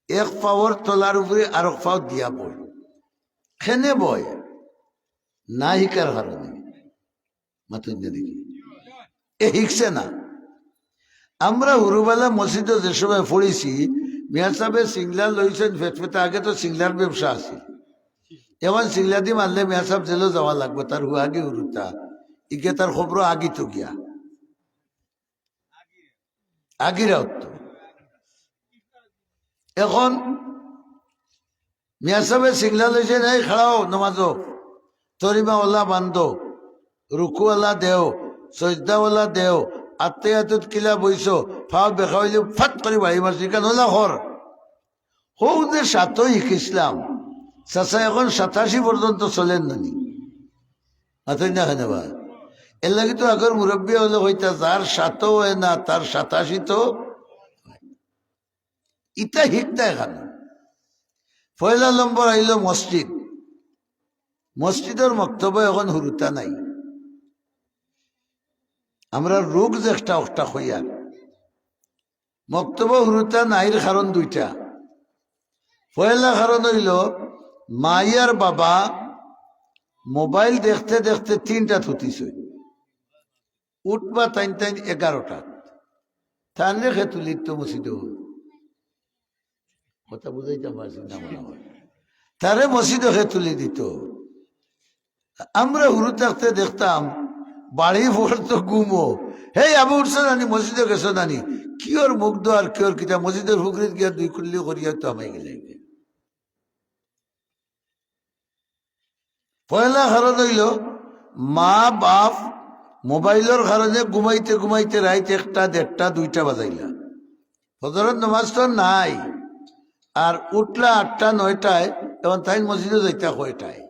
এক পাওয়ার তলার উপরে আর এক পাও দিয়া বই খেনে বই না হিকার কারণে মাতুন দেখি এ হিকছে না আমরা হুরুবালা মসজিদে যে সময় পড়েছি মিয়া সাহেবের সিংলার লইছেন ফেটফেটা আগে তো সিংলার ব্যবসা আছে এমন সিংলা দি মারলে মিয়া সাহেব জেলেও যাওয়া লাগবে তার আগে হুরুতা ইকে তার খবর আগি তো গিয়া আগিরা তো এখন মিয়া সাহেবের সিংলা লইছেন এই খাড়াও নমাজো তরিমাওয়ালা বান্ধো রুকুওয়ালা দেও সজদাওয়ালা দেও আত্মায়াতুত কিলা বইছো ফাও বেখাইলে ফাট করে বাড়ি মারছি কেন হলা হর হৌ যে সাতই ইসলাম চাচা এখন 87 পর্যন্ত চলেন নানি মাথায় না কেন বা এর লাগে তো আগের মুরব্বী হলে হইতা যার 7 হয় না তার 87 তো ইটা হিকতা এখানে পয়লা নম্বর আইল মসজিদের মক্তব্য এখন হুরুতা নাই আমরা রোগ যে একটা হইয়ার মক্তব্য হুরুতা নাইর কারণ 2টা পয়লা কারণ হইল মাইয়ার বাবা মোবাইল দেখতে দেখতে 3টা থুতিছে উঠবা টাইন 11টা তাহলে খেতুলিত তো মসজিদ কথা বুঝাইতে পারছি না মনে হয় তারে মসজিদ তুলে দিত আমরা হুরু থাকতে দেখতাম বাড়ি পড়তো গুমো হে আবু উঠছে নানি মসজিদে গেছো নানি কিওর মুগ্ধ আর কিওর কিতা মসজিদের হুকরিত গিয়া 2 কুল্লি করিয়া তো আমায় গেলে পয়লা হারত হইল মা বাপ মোবাইলের কারণে ঘুমাইতে ঘুমাইতে রাইত 1টা 1:30 2টা বাজাইলা, ফজরের নামাজ তো নাই, আর উঠলা 8টা 9টায়, এবং তাই মসজিদে যাইতা কয়টায়।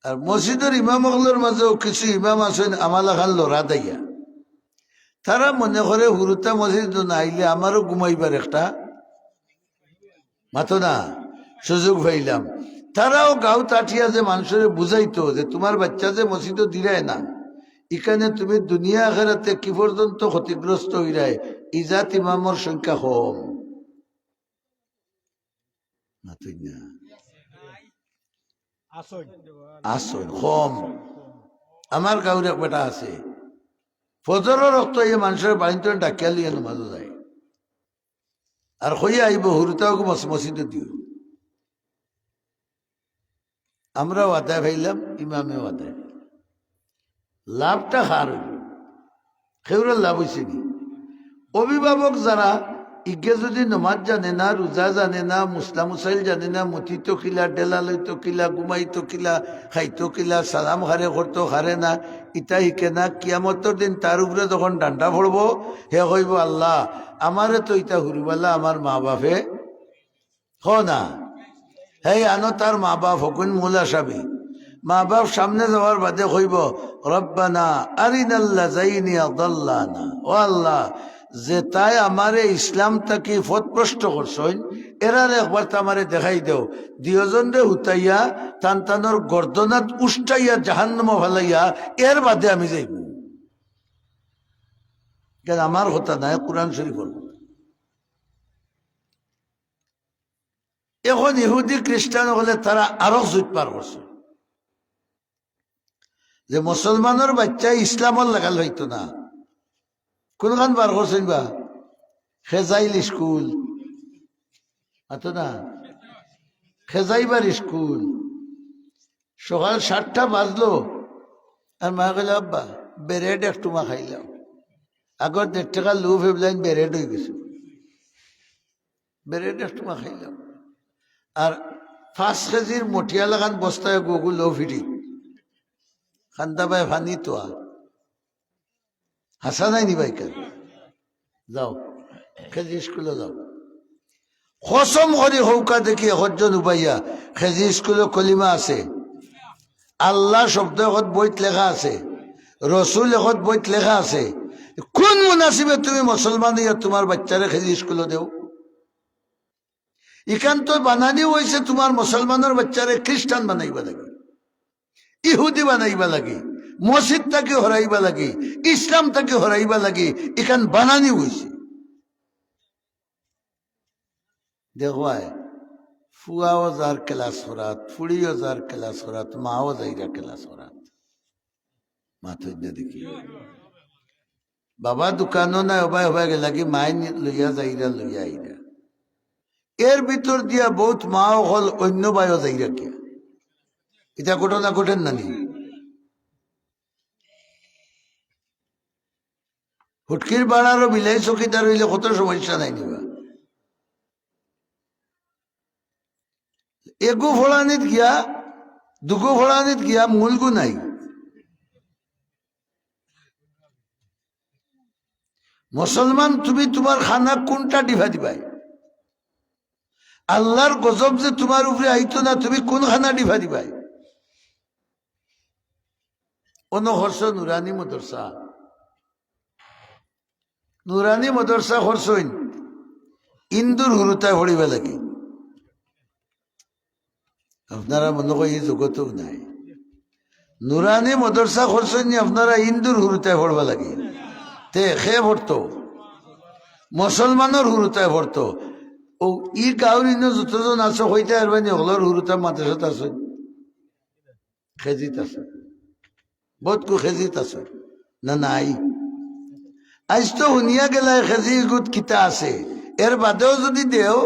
আর মসজিদের ইমামগুলোর মাঝেও কিছু ইমাম আছেন আমালা খান লড়া দাইয়া, তারা মনে করে হুরুতা মসজিদ না আইলে আমারও ঘুমাইবার একটা মাতো না সুযোগ পাইলাম। তারাও গাঁও তাঠিয়া যে মানুষের বুঝাইতো যে তোমার বাচ্চা যে মসজিদ দিরায় না, এখানে তুমি দুনিয়া আখেরাতে কি পর্যন্ত ক্ষতিগ্রস্ত হইরায়, ইজাত ইমামর সংখ্যা কম মাতই না, আসন কম। আমার গাঁওর এক বেটা আছে, ফজরের রক্ত এই মানুষের বাড়িতে ডাকিয়া লিয়ে নামাজও যায়, আর হইয়া আইব হুরুতাও মসজিদে দিও। আমরাও আদায় ভাইলাম, ইমামেও আদায়, লাভটা হার হইল, খেউরের লাভ হয়েছে নি? অভিভাবক যারা ইগে যদি নমাজ জানে না, রোজা জানে না, মুসলা মুসাইল জানে না, মতিতো কিলা, ডেলা লইতো কিলা, ঘুমাইতো কিলা, খাইতো কিলা, সালাম হারে করতো হারে না, ইটা শিকে না, কিয়ামতর দিন তার উপরে যখন ডান্ডা পড়বো, হে কইব আল্লাহ আমারে তো ইটা হুরিবালা আমার মা বাপে হ না, হে আনো তার মা বাপ হকুন মূলা সাবি, মা বাপ সামনে যাওয়ার বাদে কইব রব্বানা আরিনাল্লা যাইনি আদাল্লানা, ও আল্লাহ যে তাই আমারে ইসলাম তাকে ফতপ্রষ্ট করছইন, এরার একবার তো আমারে দেখাই দেও, দুজন রে হুতাইয়া টান টানোর গর্দনাত উষ্টাইয়া জাহান্নাম ফেলাইয়া এর বাদে আমি যাইব, কেন আমার কথা নাই, কোরআন শরীফ বলব। এখন ইহুদি খ্রিস্টান হলে তারা আরো জুট পার করছে যে মুসলমানের বাচ্চা ইসলামর লাগাল হইতো না, কোনখান বার করছেন বা খেজাইল স্কুল আতো না, খেজাইবার স্কুল, সকাল 7টা বাজলো আর মা গেল আব্বা বেরেড একটু মা খাইলাম, আগর 1.5 টাকা লুভ হেবলাইন বেরেড হয়ে গেছে, বেরেড একটু মা খাইলাম, আর 5 কেজির মটিয়া লাগান বস্তায় গোগুল ফিরি খান্দা বাই ফানি তো হাসা নাই নি বাইকার, যাও খেজি স্কুলে যাও, কসম করে হৌকা দেখি একজন উপাইয়া খেজি স্কুলে কলিমা আছে, আল্লাহ শব্দ এখন বইত লেখা আছে, রসুল এখন বইত লেখা আছে, কোন মুনাসিবে তুমি মুসলমান ইয়া তোমার বাচ্চারে খেজি স্কুলে দেও? ইখান তো বানানি হয়েছে তোমার মুসলমানের বাচ্চারে খ্রিস্টান বানাইবা লাগে, ইহুদি বানাইবা লাগে, মসজিদ তাকে হরাইবা লাগে, ইসলাম তাকে হরাইবা লাগে, এখান বানানি হয়েছে। দেখো ফুয়াও যার ক্লাস করাত, ফুড়িও যার ক্লাস করাত, মাও যাইরা ক্লাস করাত, মাথুর দেখি বাবা দোকানও নাই হবাই হবাই গেলাকি মাই লইয়া যাইরা লইয়া আইরা, এর ভিতর দিয়া বহুত মাও হল অন্য বায়ও যাইরা কে, এটা ঘটনা ঘটেন নানি? হুটকির বাড়ারও বিলাই চকিদার হইলে কত সমস্যা নাই নিবা, এগু ফোড়ানিত গিয়া দুগু ফোড়ানিত গিয়া মূলগু নাই, মুসলমান তুমি তোমার খানা কোনটা ডিভা দিবাই? আল্লাহর গজব যে তোমার উপরে আইতো না, তুমি কোন খানা ডিভা দিবাই? হর্ষ নুরানি মদরসা, নুরানি মদরসা হরসইন ইন্দুর হুরুতায় পড়িবা লাগে, আপনারা মনে করি এই জগত নাই, নুরানি মদরসা হরসইন আপনারা ইন্দুর হুরুতায় পড়বা লাগে, তে খে ভরতো মুসলমানের হুরুতায় ভরতো, ও ই গাঁর ইন্ন যতজন আছে হইতে পারবেন ওগুলোর হুরুতা মাদ্রাসাত আছে, খেজিত আছে, বহুত কু খেজিত আছে না নাই? আজ তো শুনিয়া গেলাই খেজি গুট কিতা আছে, এর বাদেও যদি দেও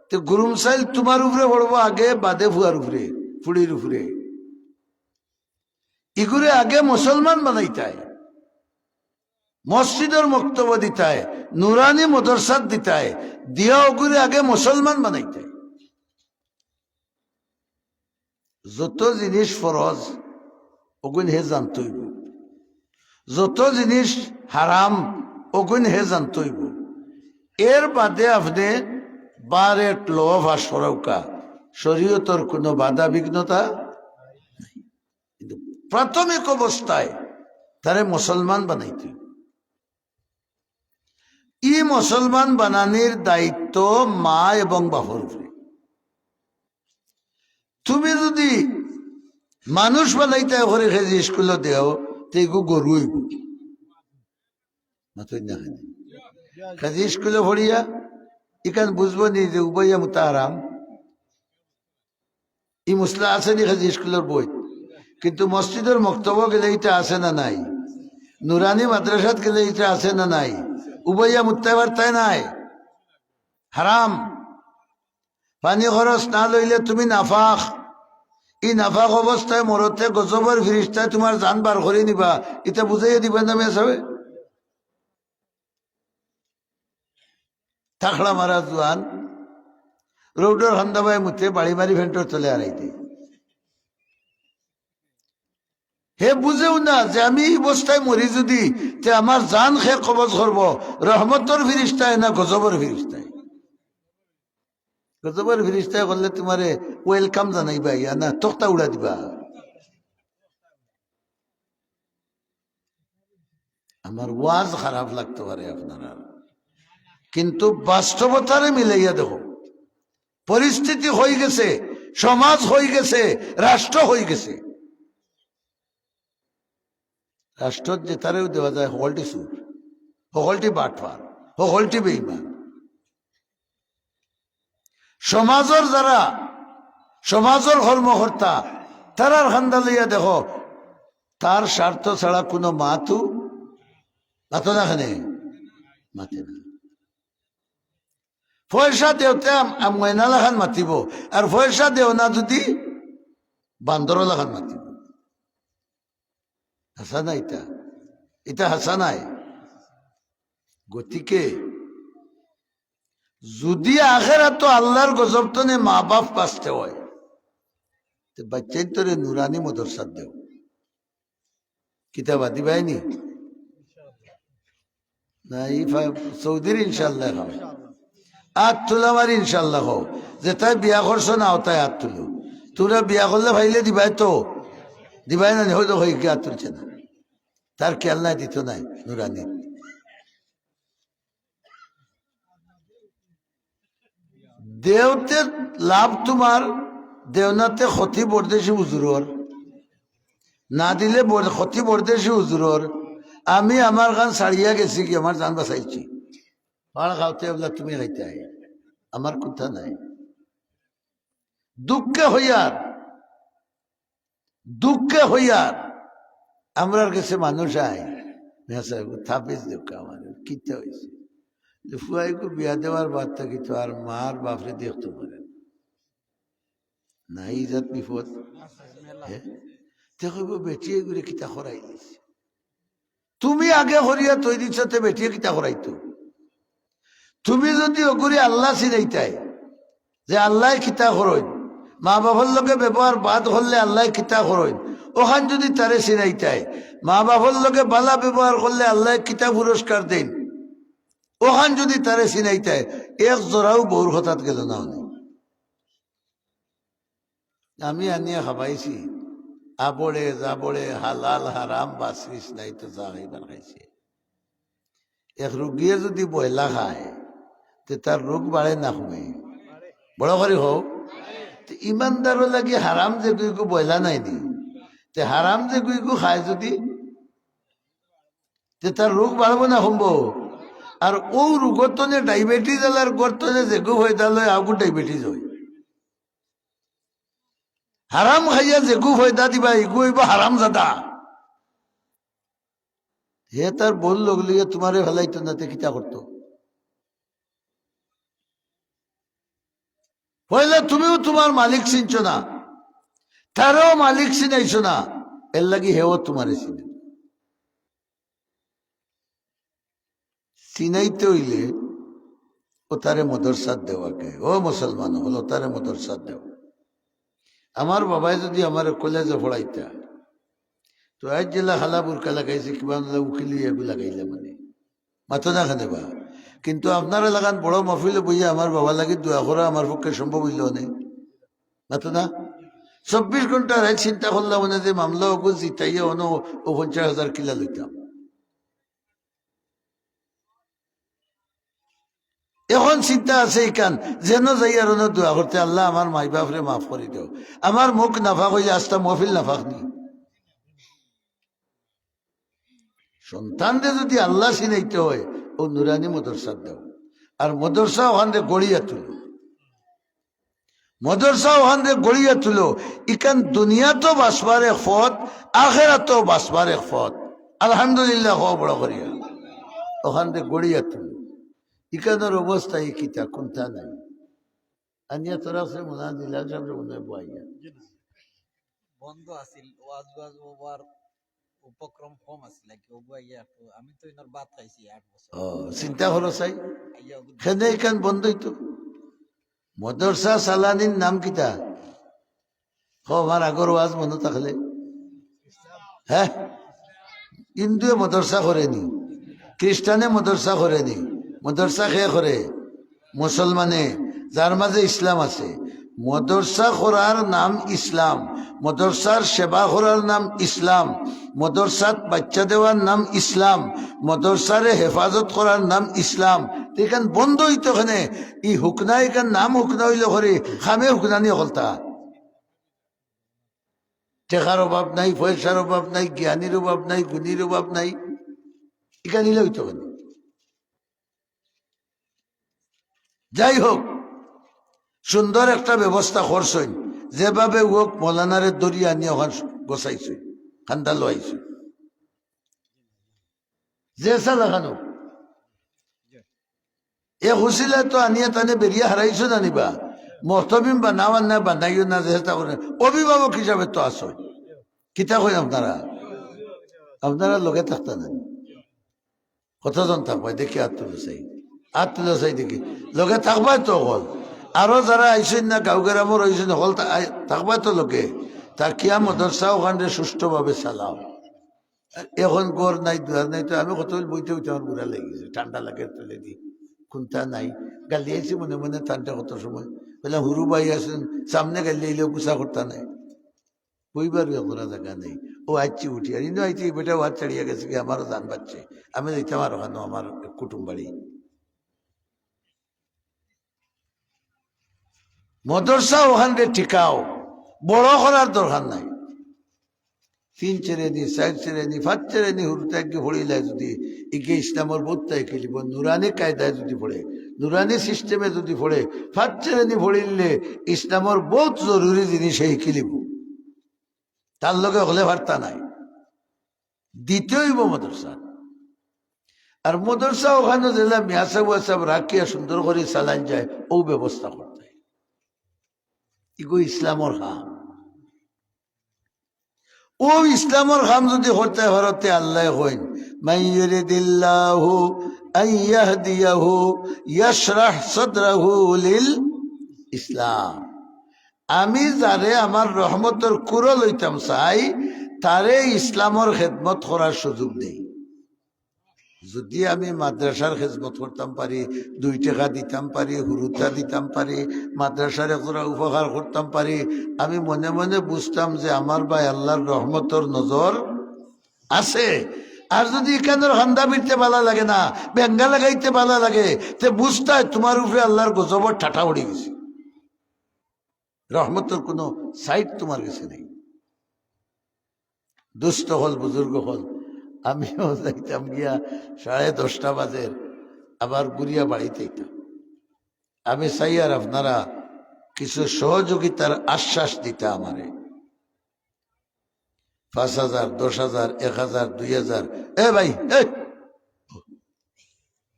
তো গুরুম চাইল তোমার উপরে পড়বো আগে, বাদে ফুয়ার উপরে, ফুড়ির উপরে, ইগুরে আগে মুসলমান বানাইতায়, মসজিদের বক্তব্য দিতায়, নুরানি মদরসাত দিতায়, দিয়া ওগুরে আগে মুসলমান বানাইতায়। যত জিনিস ফরজ ওগুন হে জানতইব, যত জিনিস হারাম ওগুন হে জানতইব। এর বাদে আপনি বারেট লোভ আর সরৌকা শরীয়তর কোনো বাধা বিঘ্নতা নাই। কিন্তু প্রাথমিক অবস্থায় তারে মুসলমান বানাইতে, ই মুসলমান বানানির দায়িত্ব মা এবং বাপর উপরে। তুমি যদি মানুষ বানাইতে ঘরে খেয়ে স্কুলে দেও তেগু গরু হইব কাজে স্কুলে ভরিয়া এখান বুঝবো নি যে উবাইয়া মুতাহারাম ই মুসলা আছে নি খাজি স্কুলের বই। কিন্তু মসজিদের মক্তব্য গেলে এটা আছে না নাই, নুরানি মাদ্রাসাত গেলে এটা আছে না নাই, উবাইয়া মুত্তাবার তাই নাই, হারাম। পানি খরচ না লইলে তুমি নাফাক, ই নাফাক অবস্থায় মরতে গজবের ফিরিস্তায় তোমার জান বার করে নিবা, এটা বুঝাইয়া দিবেন না মেয়ে সবে থাকলা মারা জোয়ান রৌডর হান্দাবাই মুতে বাড়ি মারি ভেন্টর চলে আড়াইতে। হে বুঝেও না যে আমি এই অবস্থায় মরি যদি তে আমার জান খে কবজ করবো রহমতর ফিরিস্তায় না গজবর ফিরিস্তায়। গজবর ফিরিস্তায় করলে তোমারে ওয়েলকাম জানাইবা ইয়া না তক্তা উড়া দিবা। আমার ওয়াজ খারাপ লাগতে পারে আপনারা, কিন্তু বাস্তবতারে মিলাইয়া দেখো। পরিস্থিতি হয়ে গেছে, সমাজ হয়ে গেছে, রাষ্ট্র হয়ে গেছে। রাষ্ট্র যে তারেও দেওয়া যায় সকলটি সুর, সকলটি বাটফার, সকলটি বেঈমান। সমাজের যারা সমাজের কর্মকর্তা তারার খান্দা লইয়া দেখো, তার স্বার্থ ছাড়া কোনো মাতু মাতো না খানে মাতে না। পয়সা দেওতে ময়না লাখান মাতিব, আর পয়সা দেও না যদি বান্দর লাখান মাতিব। হাসা না এটা, এটা হাসা নাই। গতিকে যদি আখেরাত আল্লাহর গজব তনে মা বাপ বাঁচতে হয়, বাচ্চাই তোরে নুরানি মদরসাত দেও, কিতাব আদি বাইনি না সৌদির ইনশাল্লাহ খাও আত তুলা মারি ইনশাল্লাহ হো, যে তাই বিয়া করছো না ওটাই হাত তুলো। তোরা বিয়া করলে ভাইলে দিবাই তো দিবাই না, হয়তো হয়ে গিয়ে হাত তুলছে না, তার খেয়াল নাই দিত নাই নুরানি। দেওতে লাভ তোমার, দেওনাতে ক্ষতি বরদেশি হুজুরর, না দিলে ক্ষতি বরদেশি হুজুরর। আমি আমার গান ছাড়িয়া গেছি কি আমার জান বাঁচাইছি, পাড় খাওতে বলা তুমি খাইতে আমার কথা নাই। দুঃখে হইয়ার দুঃখে হইয়ার আমরার কাছে মানুষ আয় থাপিস দুঃখ আমার কিতে হয়েছে। ফুয়াইকে বিয়া দেওয়ার বাদ থাকি তো আর মার বাপরে দেখতে পারেন না, ইজাত বিপদ দেখব বেটিয়ে ঘুরে কিতা করাই দিছে। তুমি আগে হরিয়া তৈরি সাথে বেটিয়ে কিতা করাইতো। তুমি যদি ওগুরি আল্লাহ চিনাইতাই যে আল্লাহ কিতা করইন, মা বাবার লোকে ব্যবহার বাদ হলে আল্লাহ কিতা করইন, ওখান যদি তারে চিনাইতাই, মা বাবার লোকে বালা ব্যবহার করলে আল্লাহ কিতা পুরস্কার দেন, ওখান যদি তারে চিনাইতাই, এক জোড়াও বউর হঠাৎ গেল না। আমি আনিয়া খাবাইছি আবড়ে যাবড়ে হালাল হারাম বাসিস নাই তো যা খাইবার খাইছে। এক রোগীয়ে যদি বয়লা খায় তে তার রোগ বাড়ে না কমে, বড় করে হোক। ইমানদারও লাগে হারাম যে গুইগু বয়লা নাই নি, তে হারাম যে গুইগু খায় যদি তে তার রোগ বাড়বো না কমবো। আর ও রোগতনে ডায়াবেটিস আলার গর্তনে যেগু হয়ে তাহলে আগু ডায়াবেটিস হয়। হারাম খাইয়া যেগু ফয়দা দিবা এগু হইব হারাম জাদা। হে তার বল লগলিয়ে তোমারে ফেলাইতো না, তে কিতা করতো। হইলে তুমিও তোমার মালিক চিনছো না, তারও মালিক চিনাইছো না, এর লাগি হেও তোমারে চিনে। চিনাইতে হইলে ও তারে মদরসাত দেওয়াকে, ও মুসলমান হলো তারে মদরসাত দেওয়া। আমার বাবাই যদি আমার কলেজে পড়াইতা, তো আজ জেলা হালা বুরকা লাগাইছে কিবা উকিলি এগুলো লাগাইলে মানে মাথো না খানে বা কিন্তু আপনারা লাগান বড় মফিলে বুঝে আমার বাবা লাগে দোয়া করা আমার পক্ষে সম্ভব হইল নেই মাথো না 24 ঘন্টা রাত চিন্তা করলাম মানে যে মামলা ওগুলো জিতাইয়া অন 50,000 কিলা লইতাম এখন চিন্তা আছে ইকান যেন যাই আর দোয়া করতে আল্লাহ আমার মাই বাপরে মাফ করে দাও আমার মুখ নাফাক হইলে আস্তা মহফিল নাফাক নি সন্তানদের যদি আল্লাহ চিনাইতে হয় ও নুরানি মদরসা দাও আর মদরসা ওখান গড়িয়া তুলো মদরসা ওখান গড়িয়া তুলো ইকান দুনিয়া তো বাসবার এক পথ আখেরা তো বাসবার এক পথ আলহামদুলিল্লাহ হওয়া বড় করিয়া ওখান গড়িয়া তুলো ইকানোর অবস্থা এই কিতা কোনটা নাই আনিয়া তোরা সে মনে দিলা সামনে মনে বইয়া বন্ধ আছিল ওয়াজ ওয়াজ ওভার উপক্রম কম আছিল কি ওবাইয়া আমি তো ইনার বাত খাইছি 8 বছর চিন্তা হলো চাই খেনে ইকান বন্ধই তো মদরসা সালানির নাম কিতা আমার আগর ওয়াজ মনে থাকলে হ্যাঁ হিন্দুয়ে মদরসা করেনি খ্রিস্টানে মদরসা করেনি মদরসা খেয়ে করে মুসলমানে যার মাঝে ইসলাম আছে মদরসা করার নাম ইসলাম মদরসার সেবা করার নাম ইসলাম মদরসাত বাচ্চা দেওয়ার নাম ইসলাম মদরসারে হেফাজত করার নাম ইসলাম এখান বন্ধ হইতো ওখানে ই হুকনা এখান নাম হুকনা হইলে করে খামে হুকনানি হলতা টেকার অভাব নাই পয়সার অভাব নাই জ্ঞানীর অভাব নাই গুণীর অভাব নাই এখানে নিলে হইতো ওখানে যাই হোক সুন্দর একটা ব্যবস্থা করছেন যেভাবে হোক মৌলানারে দরিয়া নিয়ে ওখান গোসাইছে খান্দা লোয়াইছে যেসা লাগানো এ হুসিলে তো আনিয়ে টানে বেরিয়ে হারাইছো না নিবা মহতবিম বানাওয়ার না বানাইও না যেটা করে অভিভাবক হিসাবে তো আসো কিতা কই আপনারা লোকে থাকতে না কতজন থাকবে দেখি হাত তুলে চাই দেখি লোকে থাকবাই তো হল আরো যারা আইসেন না গাঁও গ্রামের আইসেন হল থাকবাই তো লোকে তাকিয়া মদরসা ওখানে সুষ্ঠুভাবে চালাও এখন গড় নাই দুয়ার নাই তো আমি কত বইতে বইতে আমার বুড়া লেগেছে ঠান্ডা লাগে তুলে দি কোনটা নাই গালিয়েছি মনে মনে ঠান্ডা কত সময় বললাম হুরু ভাই আসেন সামনে গালিয়ে গুছা করতা নাই বইবার করা জায়গা নেই ও আইছি উঠি আর ইন্দু আইছি বেটা হাত ছাড়িয়ে গেছে কি আমারও জান পাচ্ছে আমি দেখতাম আর ওখানে আমার কুটুম বাড়ি মদরসা ওখানে ঠিকাও বড় করার দরকার নাই 3 শ্রেণী 4 শ্রেণী 5 শ্রেণী হুরুতাকে পড়িলে যদি ইকে ইসলামের বোধটাই খেলিব নুরানি কায়দায় যদি পড়ে নুরানি সিস্টেমে যদি পড়ে 5 শ্রেণী পড়িলে ইসলামের বহুত জরুরি জিনিস এই খেলিব তার লগে হলে বার্তা নাই দ্বিতীয়ইব মদরসা আর মদরসা ওখানে যেটা মিয়াসাব ওয়াসাব রাখিয়া সুন্দর করে চালান যায় ও ব্যবস্থা করতে ইগো ইসলামর খাম ও ইসলামর খাম যদি করতে হরতে আল্লাহ হইন মাইয়ুরিদিল্লাহু আইয়াহদিয়াহু ইয়াশরাহ সাদরাহু লিল ইসলাম আমি যারে আমার রহমতের কুরো লইতাম চাই তারে ইসলামর খেদমত করার সুযোগ দেই যদি আমি মাদ্রাসার খেদমত করতাম পারি 2 টাকা দিতাম পারি হুরুতা দিতাম পারি মাদ্রাসার একটা উপকার করতাম পারি আমি মনে মনে বুঝতাম যে আমার ভাই আল্লাহর রহমতের নজর আছে আর যদি এখানের হান্দা বিরতে ভালো লাগে না বেঙ্গা লাগাইতে ভালো লাগে তে বুঝতাই তোমার উপরে আল্লাহর গজবর ঠাটা উড়ে গেছে রহমতের কোনো সাইড তোমার কাছে নেই দুস্থ হল বুজুর্গ হল আমিও যাইতাম গিয়া 10:30 বাজে আবার গুড়িয়া বাড়িতে আমি চাই আর আপনারা কিছু সহযোগিতার আশ্বাস দিতে আমারে 5,000 10,000 1,000 2,000 এ ভাই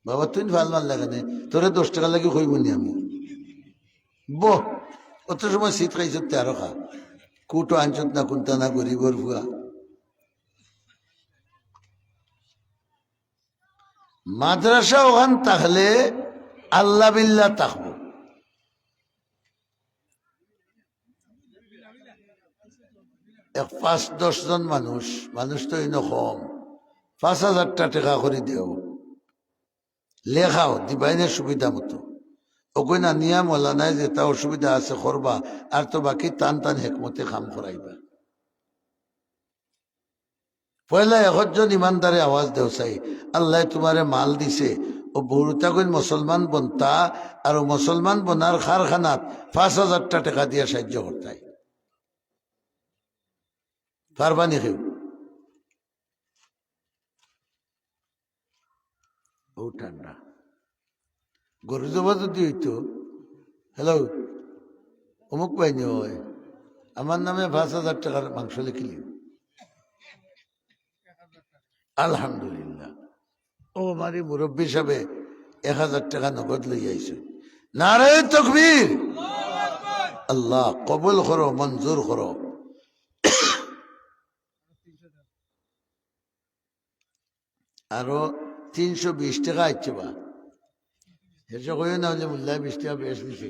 বাবা তুই ভাল ভাল লাগানে তোরে 10 টাকা লাগে কইবনি আমি বহ অত সময় শীত খাইছ 13 খা কুটো আনছত না কোনটা না গরিবর ভুয়া মাদ্রাসা ওখান তাহলে আল্লাহ বিল্লাহ থাকবো এক 5-10 জন মানুষ, মানুষ তো ইনো কম, 5,000 টাকা করে দেও, লেখাও দিবাইনের সুবিধা মতো। ওকে না নিয়া মলা নাই যে তা অসুবিধা আছে করবা, আর তো বাকি টান টান হেকমতে কাম করাইবা। পয়লা একজন ইমানদারে আওয়াজ দেও চাই, আল্লাহ তোমারে মাল দিছে, ও বহুতা কইন মুসলমান বনতা, আর ও মুসলমান বনার কারখানাত 5,000 টাকা দিয়া সাহায্য করতাই। পারবানি কেউ? ও ঠান্ডা গরু জবা যদি হইতো, হ্যালো অমুক পাইনি হয়, আমার নামে 5,000 টাকার মাংস লিখিলি, আলহামদুলিল্লাহ। ও আমারি মুরব্বী সাহেবে 1,000 টাকা নগদ লই আইছে। নারে তাকবীর, আল্লাহ কবুল করো, মঞ্জুর করো। আরো 320 টাকা আইছে বা হেসে কইও না হলে মোল্লা 20 টাকা বেশ দিছে।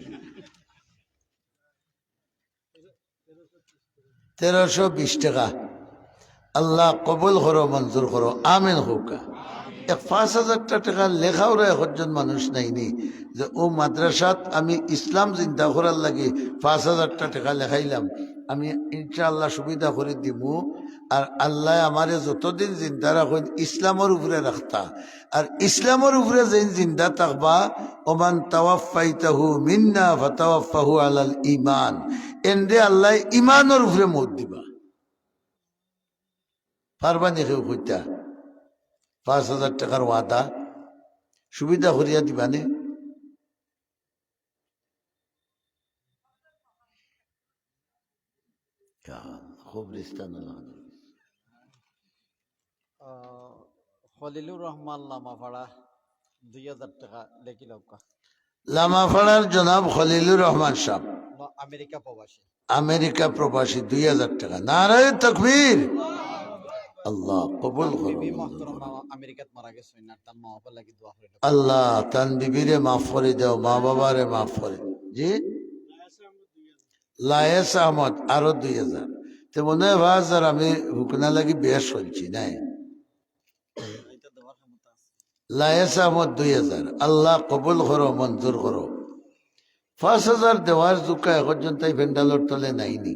1,320 টাকা আল্লাহ কবুল করো, মঞ্জুর করো, আমিন হোকা। 5,000 টাকা লেখাও একজন মানুষ নাইনি যে ও মাদ্রাসাত আমি ইসলাম চিন্তা করার লাগে 5,000 টাকা লেখাইলাম, আমি ইনশাআল্লাহ সুবিধা করে দিব। আর আল্লাহ আমারে যতদিন জিন্দা রাখেন ইসলামের উপরে রাখতা, আর ইসলামের উপরে যেন জিন্দা থাকবা, ওমান তাওয়াফাইতাহু মিন্না ফাতাওয়াফাহু আলাল ঈমান, এন্ডে আল্লাহ ঈমানের উপরে মত দিবা। পারবানি কেউ কইতা 5,000 টাকার ওয়াদা সুবিধা করিয়া দিবানে? খুব রিস্তান খলিলুর রহমান লামাপাড়া 2,000 টাকা লেখিল। লামাপাড়ার জনাব খলিলুর রহমান সাহেব, আমেরিকা প্রবাসী, আমেরিকা প্রবাসী, 2,000 টাকা। নারায়ে তাকবীর, আল্লাহ কবুল করো। আমেরিকাত মারা গেছে, তার মা বাবার লাগি দোয়া করিল। আল্লাহ তান বিবিরে মাফ করে দাও, মা বাবারে মাফ করে। জি লায়েস আহমদ আরো 2,000। তো মনে হয় 5,000 আমি হুকনা লাগি বেশ শুনছি নাই। লায়েস আহমদ 2,000, আল্লাহ কবুল করো, মঞ্জুর করো। 5,000 দেওয়ার জুকা এখন তাই ভেন্ডালোর তলে নাইনি।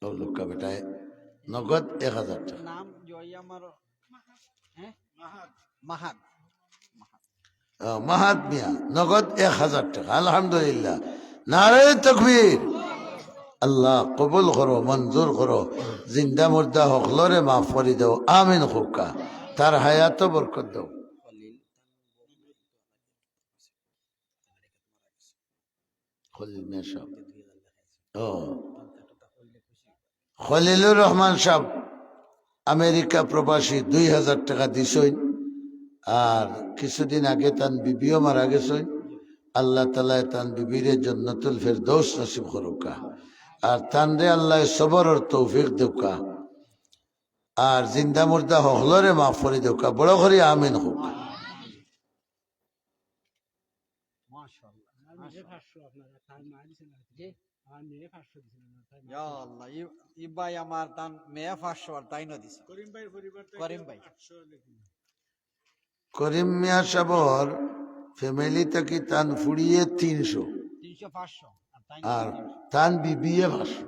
ও লোকা বেটায় নগদ 1,000 টাকা। নাম জয় আমার মাহাত, মাহাত মিয়া, নগদ 1,000 টাকা। আলহামদুলিল্লাহ, নারায়ে তাকবীর, আল্লাহ কবুল করো, মঞ্জুর করো, জিন্দা মুর্দা হকলরে মাফ করে দাও, আমিন হোকা। তার হায়াত বরকত দাও। খলিল মিয়া সাহেব, ও খলিলুর রহমান সাহেব আমেরিকা প্রবাসী 2,000 টাকা দিছইন। আর কিছুদিন আগে তান বিবিও মারা গেছইন, আল্লাহ তাআলা তান বিবিরে জান্নাতুল ফেরদৌস নসিব করুকা, আর তানরে আল্লাহ সবরের তৌফিক দেউকা, আর জিন্দা মুর্দা হকলরে মাফ করে দেউকা। বড় করে আমিন হোক। আমার তান মেয়ে 500 আর তাই না দিছে করিম ভাই। করিম মিয়া সাবর ফ্যামিলি থেকে তান ফুড়িয়ে 300, 500 আর তান বিবিয়ে 500।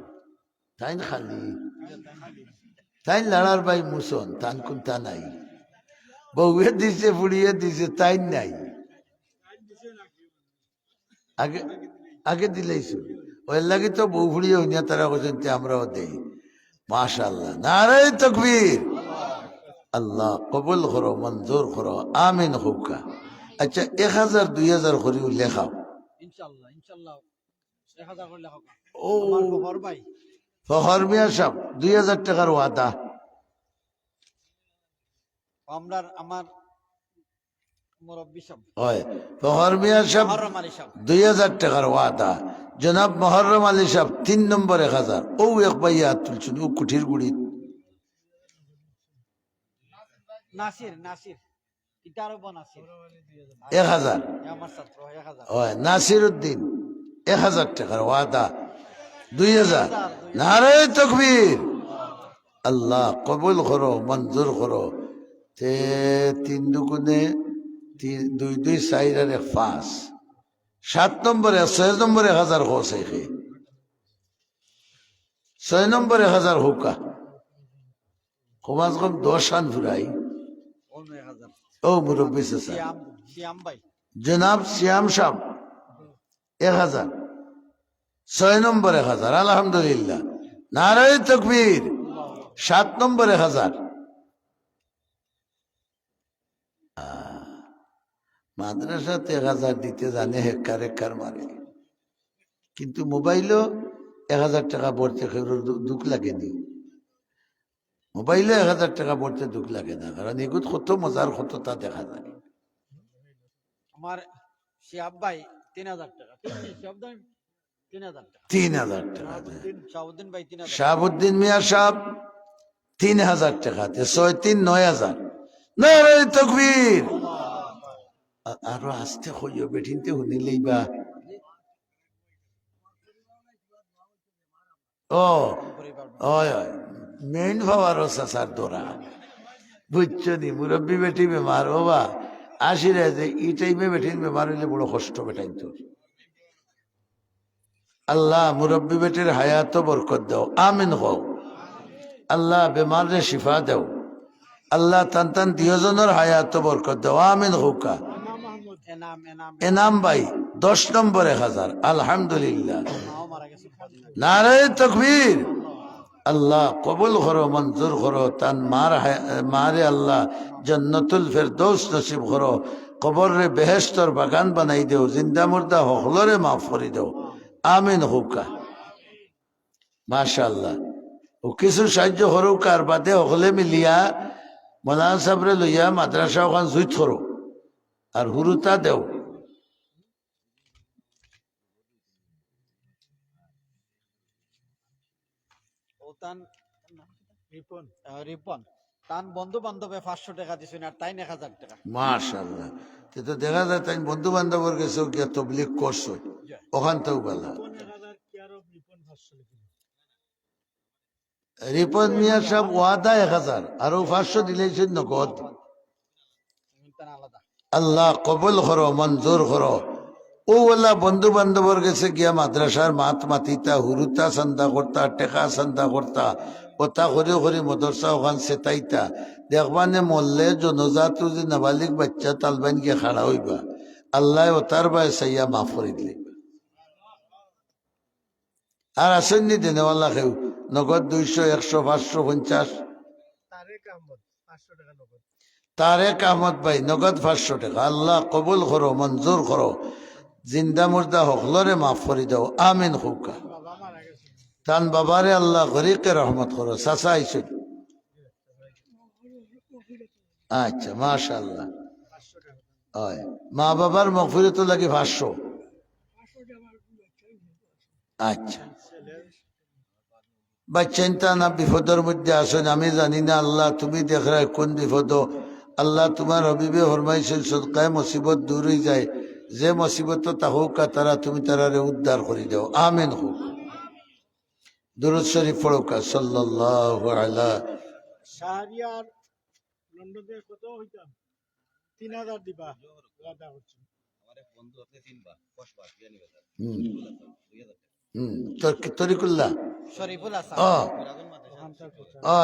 তাই খালি তাই লড়ার ভাই মুসন, তান কোনটা নাই, বউয়ে দিছে ফুড়িয়ে দিছে, তাই নাই। আগে আগে দিলেইছো ওই লাগি তো বউ ফুড়িয়ে হইনা তারা বলছেন আমরাও দেই। মাশাআল্লাহ, নারায়ে তাকবীর, আল্লাহ কবুল করো, মঞ্জুর করো, আমিন হোকা। আচ্ছা 1,000 2,000 করে লেখাও ইনশাআল্লাহ, ইনশাআল্লাহ 1000 করে লেখা। ও আমার খবর ভাই ফখর মিয়া সাহেব 2,000 টাকার ওয়াদা। আমার মুরব্বী সাহেব হয় ফখর মিয়া সাহেব মুহররম আলী সাহেব 2,000 টাকার ওয়াদা। জনাব মুহররম আলী সাহেব 3 নম্বর 1,000। ও এক ভাইয়া তুলছুন, ও কুঠির গুড়ি। নাসির, নাসির ইটারব নাসির 1,000। আমার ছাত্র 1000। হয় নাসির উদ্দিন 1,000 টাকার ওয়াদা। 2000 নারে তকবীর আল্লাহ কবুল করো মঞ্জুর করো তে 3 দুগুণে 2 2 4 আর 5 7 নম্বরে 6 নম্বরে 1000 হোসে 6 নম্বরে 1000 হোকা কমাস কম 10 আন ফুরাই অন্য 1000 ও মুরব্বী চাচা শ্যাম ভাই জনাব শ্যাম সাহ 1000 6 নম্বরে 1000 আলহামদুলিল্লাহ নারে তকবীর 7 নম্বরে 1000 মাদ্রাসাতে 1000 দিতে জানে হেকার মারে কিন্তু মোবাইলও 1000 টাকা ভরতে দুঃখ লাগেনি মোবাইলে 1000 টাকা ভরতে দুঃখ লাগে না কারণ এগুলো কত মজার কত তা দেখা যায় আমার শ্যাম ভাই 3000 টাকা শ্যাম ভাই 3000 টাকা 3000 টাকা শাহাবুদ্দিন ভাই 3000 শাহাবুদ্দিন মিয়া সাহেব 3000 টাকাতে 6 3 9000 নারে তাকবীর আরো আস্তে হইও বেঠিনতে শুনিলেই বা ও ওই ওই মেইন ভাবারও চাচার দোরা বুঝছো নি মুরব্বী বেটি বেমার ও বা আসিরে যে এই টাইমে বেঠিন বেমার হইলে বড় কষ্ট বেটাইন তোর আল্লাহ মুরব্বী বেটির হায়াত বরকত দাও আমিন হও আল্লাহ বেমার রে শিফা দাও আল্লাহ তান তান দিয়জনের হায়াত বরকত দাও আমিন হোকা এনাম ভাই 10 নম্বরে 1000 আলহামদুলিল্লাহ নারে তাকবীর আল্লাহ কবুল করো মঞ্জুর করো তান মারে আল্লাহ জান্নাতুল ফেরদৌস নসিব করো কবর রে বেহেশতর বাগান বানাই দেও জিন্দা মুর্দা হকলরে মাফ করে দেও আমিন হোকা মাশাআল্লাহ ও কিছু সাহায্য করুক আর বাদে হকলে মিলিয়া মৌলানা সাহেবরে লইয়া মাদ্রাসা ওখান জুইত করো আর হুরুতা দেও তান রিপন তান বন্ধু বান্ধবে 500 টাকা দিছেন আর তাই 1000 টাকা মাশাআল্লাহ তে তো দেখা যায় তাই বন্ধু বান্ধবের কাছে গিয়া তবলিগ করছো ওখান থেকেও বেলা রিপন মিয়া সাহেব ওয়াদা 1000 আরো 500 দিলেছেন নগদ আলাদা আল্লাহ কবুল করো মঞ্জুর করো ও ওলা বন্ধু বান্ধবের কাছে গিয়া মাদ্রাসার মাত মাতিতা হুরুতা চান্দা করতা টেকা চান্দা করতা ওটা করে করে মদরসা ওখান সেতাইতা দেখবানে মরলে জনজাত যে নাবালিক বাচ্চা তালবান গিয়ে খাড়া হইবা আল্লাহ ওতার বাই সাইয়া মাফ করে দিলে আর আসেননি দেনেওয়ালা কেউ নগদ 200 100 500 50 তারেক আহমদ ভাই নগদ 500 টাকা আল্লাহ কবুল করো মঞ্জুর করো জিন্দা মুর্দা হকলরে মাফ করে দাও আমিন হুকা তান বাবারে আল্লাহ গরিকে রহমত করো চাচা আইসে আচ্ছা মাশাআল্লাহ হয় মা বাবার মগফিরত লাগি 500 আচ্ছা বা চিন্তা না বিপদের মধ্যে আসেন আমি জানি না আল্লাহ তুমি দেখ রায় কোন বিপদ আল্লাহ তোমার হবিবে ফরমাইছেন সদকায় মুসিবত দূর হয়ে যায় যে মুসিবত তা হোক তারা তুমি তারারে উদ্ধার করে দাও আমিন হোক দুরূদ শরীফ পড়োকা সাল্লাল্লাহু আলা শাহরিয়ার লন্ডনে কত হইতাম 3000 দিবা ওয়াদা করছি আমারে বন্ধু আপনি 3 বার 10 বার বিয়ানি বাজার 2000 তরিকুল্লাহ শরীফুল হাসান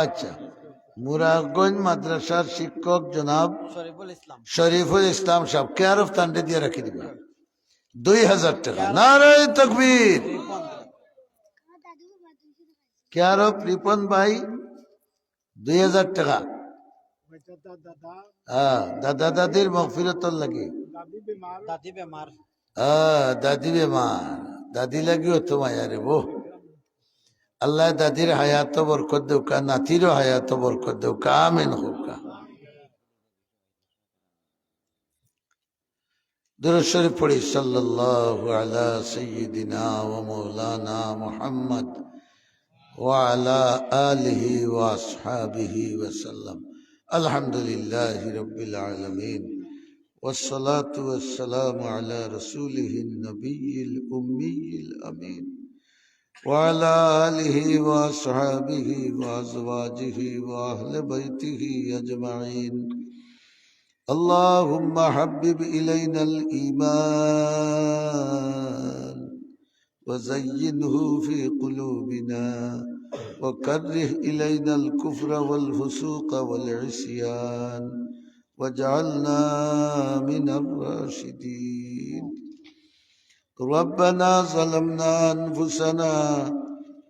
আচ্ছা মুরাগঞ্জ মাদ্রাসার শিক্ষক জনাব শরীফুল ইসলাম সাহেব কেয়ারফ তান্ডে দিয়ে রাখি দিবা 2000 টাকা নারে তাকবীর কেয়ারফ রিপন ভাই 2000 টাকা হ্যাঁ দাদা দাদির মগফিরতর লাগি দাদি বেমার দাদি বেমার দাদি লাগিও তোমায় আরে বো আল্লাহ দাদির হায়াত বরকত দেউকা নাতিরও হায়াত বরকত দেউকা আমিন হোকা দুরূদ শরীফ পড়ি সাল্লাল্লাহু আলা সাইয়্যিদিনা ওয়া মাওলানা মুহাম্মদ ওয়া আলা আলিহি ওয়া আসহাবিহি ওয়া সাল্লাম আলহামদুলিল্লাহি রাব্বিল আলামিন والصلاة والسلام على رسوله النبي الأمي الأمين وعلى آله وأصحابه وأزواجه وأهل بيته أجمعين. اللهم حبب إلينا الإيمان وزينه في قلوبنا وكره إلينا الكفر والفسوق والعصيان واجعلنا من الراشدين. ربنا ظلمنا أنفسنا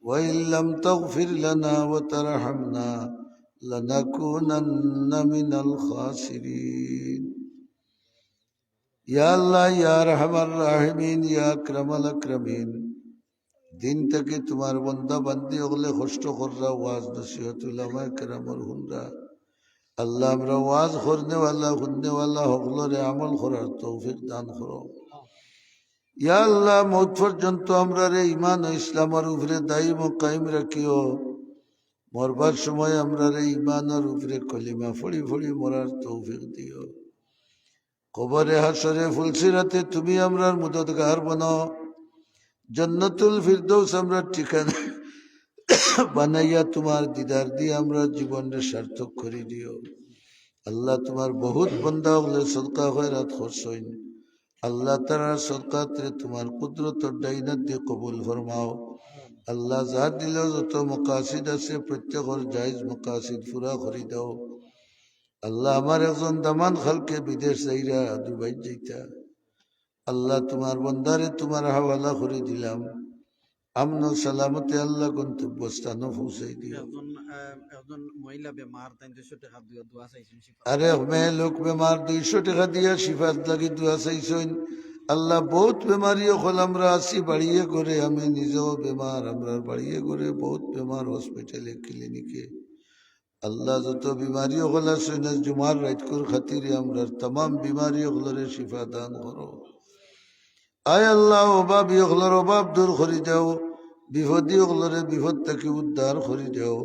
وإن لم تغفر لنا وترحمنا لنكونن من الخاسرين. يا الله يا أرحم الراحمين يا أكرم الأكرمين দিন থেকে তোমার বন্দা বান্দি ওগুলো কষ্ট কররা ওয়াজ নসিহত উলামা কেরামর হুনরা আল্লাহ আমরা ওয়াজ করনেওয়ালা হুননেওয়ালা হকলরে আমল করার তৌফিক দান করো। ইয়া আল্লাহ মৌত পর্যন্ত আমরা রে ইমান ও ইসলামের উপরে দায়িম ও কায়েম রাখিও। মরবার সময় আমরা রে ইমানের উপরে কলিমা ফড়ি ফড়ি মরার তৌফিক দিও। কবরে হাসরে ফুলসিরাতে তুমি আমরার মদদগার বানাও। জন্নতুল ফিরদৌস আমরা ঠিকানা বানাইয়া তোমার দিদার দিয়ে আমরা জীবনের সার্থক করে দিও। আল্লাহ তোমার বহুত বন্দা হলে সদকা খয়রাত খরচইন। আল্লাহ তারা সদকাতে তোমার কুদরত ডাইনাত দিয়ে কবুল ফরমাও। আল্লাহ যা দিল যত মকাসিদ আছে প্রত্যেকর জায়েজ মকাসিদ পুরা করে দাও। আল্লাহ আমার একজন দামান খালকে বিদেশ যাইরা দুবাই যাইতা আল্লাহ তোমার বন্দারে তোমার হাওয়ালা করে দিলাম। আমন সালামতে আল্লাহ গন্তব্যস্থানও পৌঁছাই দিও। একজন মহিলা বেমার তাই 200 টাকা দিয়ে দোয়া চাইছেন শিফা। আরে মেয়ে লোক বেমার 200 টাকা দিয়া শিফাত লাগি দোয়া চাইছেন। আল্লাহ বহুত বেমারিও হল আমরা আসি বাড়িয়ে করে, আমি নিজেও বেমার, আমরা বাড়িয়ে করে বহুত বেমার হসপিটালে ক্লিনিকে। আল্লাহ যত বিমারিও হল আসেন জুমার রাইতকুর খাতিরে আমরা তমাম বিমারিও হলরে শিফা দান করো। আয় আল্লাহ অভাবী হলর অভাব দূর করে দাও, বিপদী হলরে বিপদ থেকে উদ্ধার করে দাও।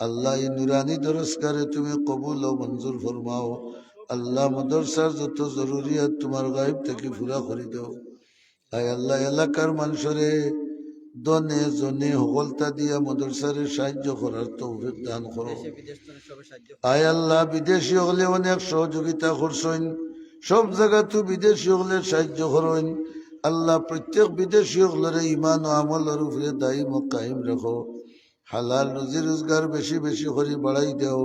আল্লাহ এই নুরানি দরস্কারে তুমি কবুল ও মঞ্জুর ফরমাও। আল্লাহ মদরসার যত জরুরিয়াত তোমার গায়েব থেকে পুরা করে দাও। আয় আল্লাহ এলাকার মানুষরে দনে জনে হকলতা দিয়া মদরসারে সাহায্য করার তৌফিক দান করো। আয় আল্লাহ বিদেশি হলে অনেক সহযোগিতা করছেন, সব জায়গা তো বিদেশি হলে সাহায্য করেন। আল্লাহ প্রত্যেক বিদেশি হলরে ইমান ও আমলের উপরে দায়িম ও কায়েম রাখো। হালাল রুজি রোজগার বেশি বেশি করে বাড়াই দেও,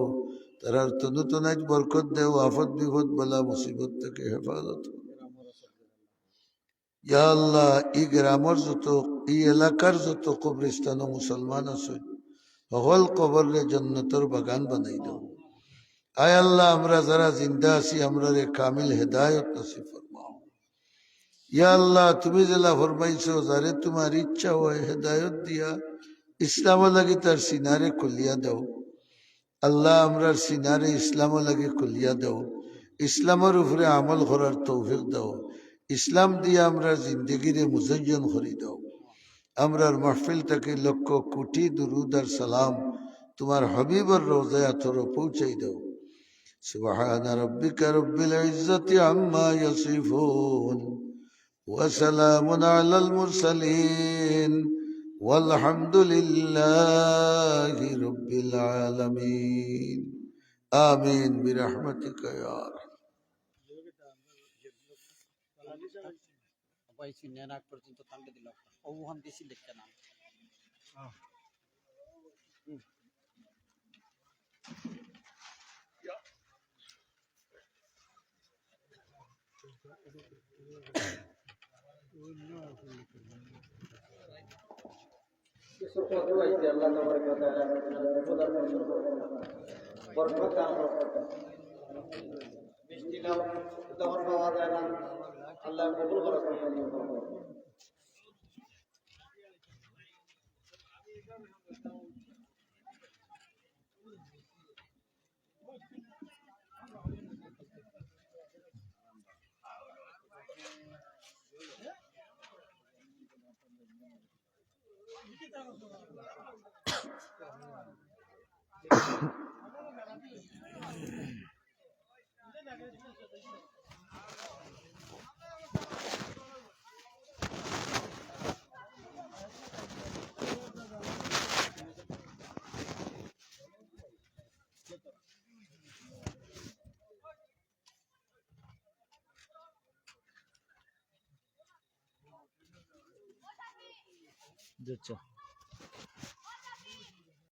তারার তনুতনাজ বরকত দেও, আফত বিপদ বলা মুসিবত থেকে হেফাজত। ইয়া আল্লাহ এই গ্রামের যত এই এলাকার যত কবরস্থান ও মুসলমান আছে সকল কবরের জন্নতর বাগান বানাই দাও। আয় আল্লাহ আমরা যারা জিন্দা আছি আমরা রে কামিল হেদায়ত নসিব ফরমাও। ইয়া আল্লাহ তুমি জেলা ফরমাইছো যারে তোমার ইচ্ছা হয় হেদায়ত দিয়া ইসলাম লাগি তার সিনারে খুলিয়া দাও। আল্লাহ আমরার সিনারে ইসলাম লাগি খুলিয়া দাও। ইসলামের উপরে আমল করার তৌফিক দাও। ইসলাম দিয়ে আমরা জিন্দগিরে মুজয়্যন করে দাও। আমরার মাহফিলটাকে লক্ষ কোটি দুরুদ আর সালাম তোমার হাবিবর রওজায় আতরে পৌঁছাই দাও। সুবহান রাব্বিকা রব্বিল ইজ্জাতি আম্মা ইয়াসিফুন ওয়া সালামুন আলাল মুরসালিন والحمد لله رب العالمين آمين برحمتك يا أرحم। সবাই শুনে না পর্যন্ত তান্ডে দিল ওখান দিছি দেখতে না। আল্লাহ কবুল করা বুঝছো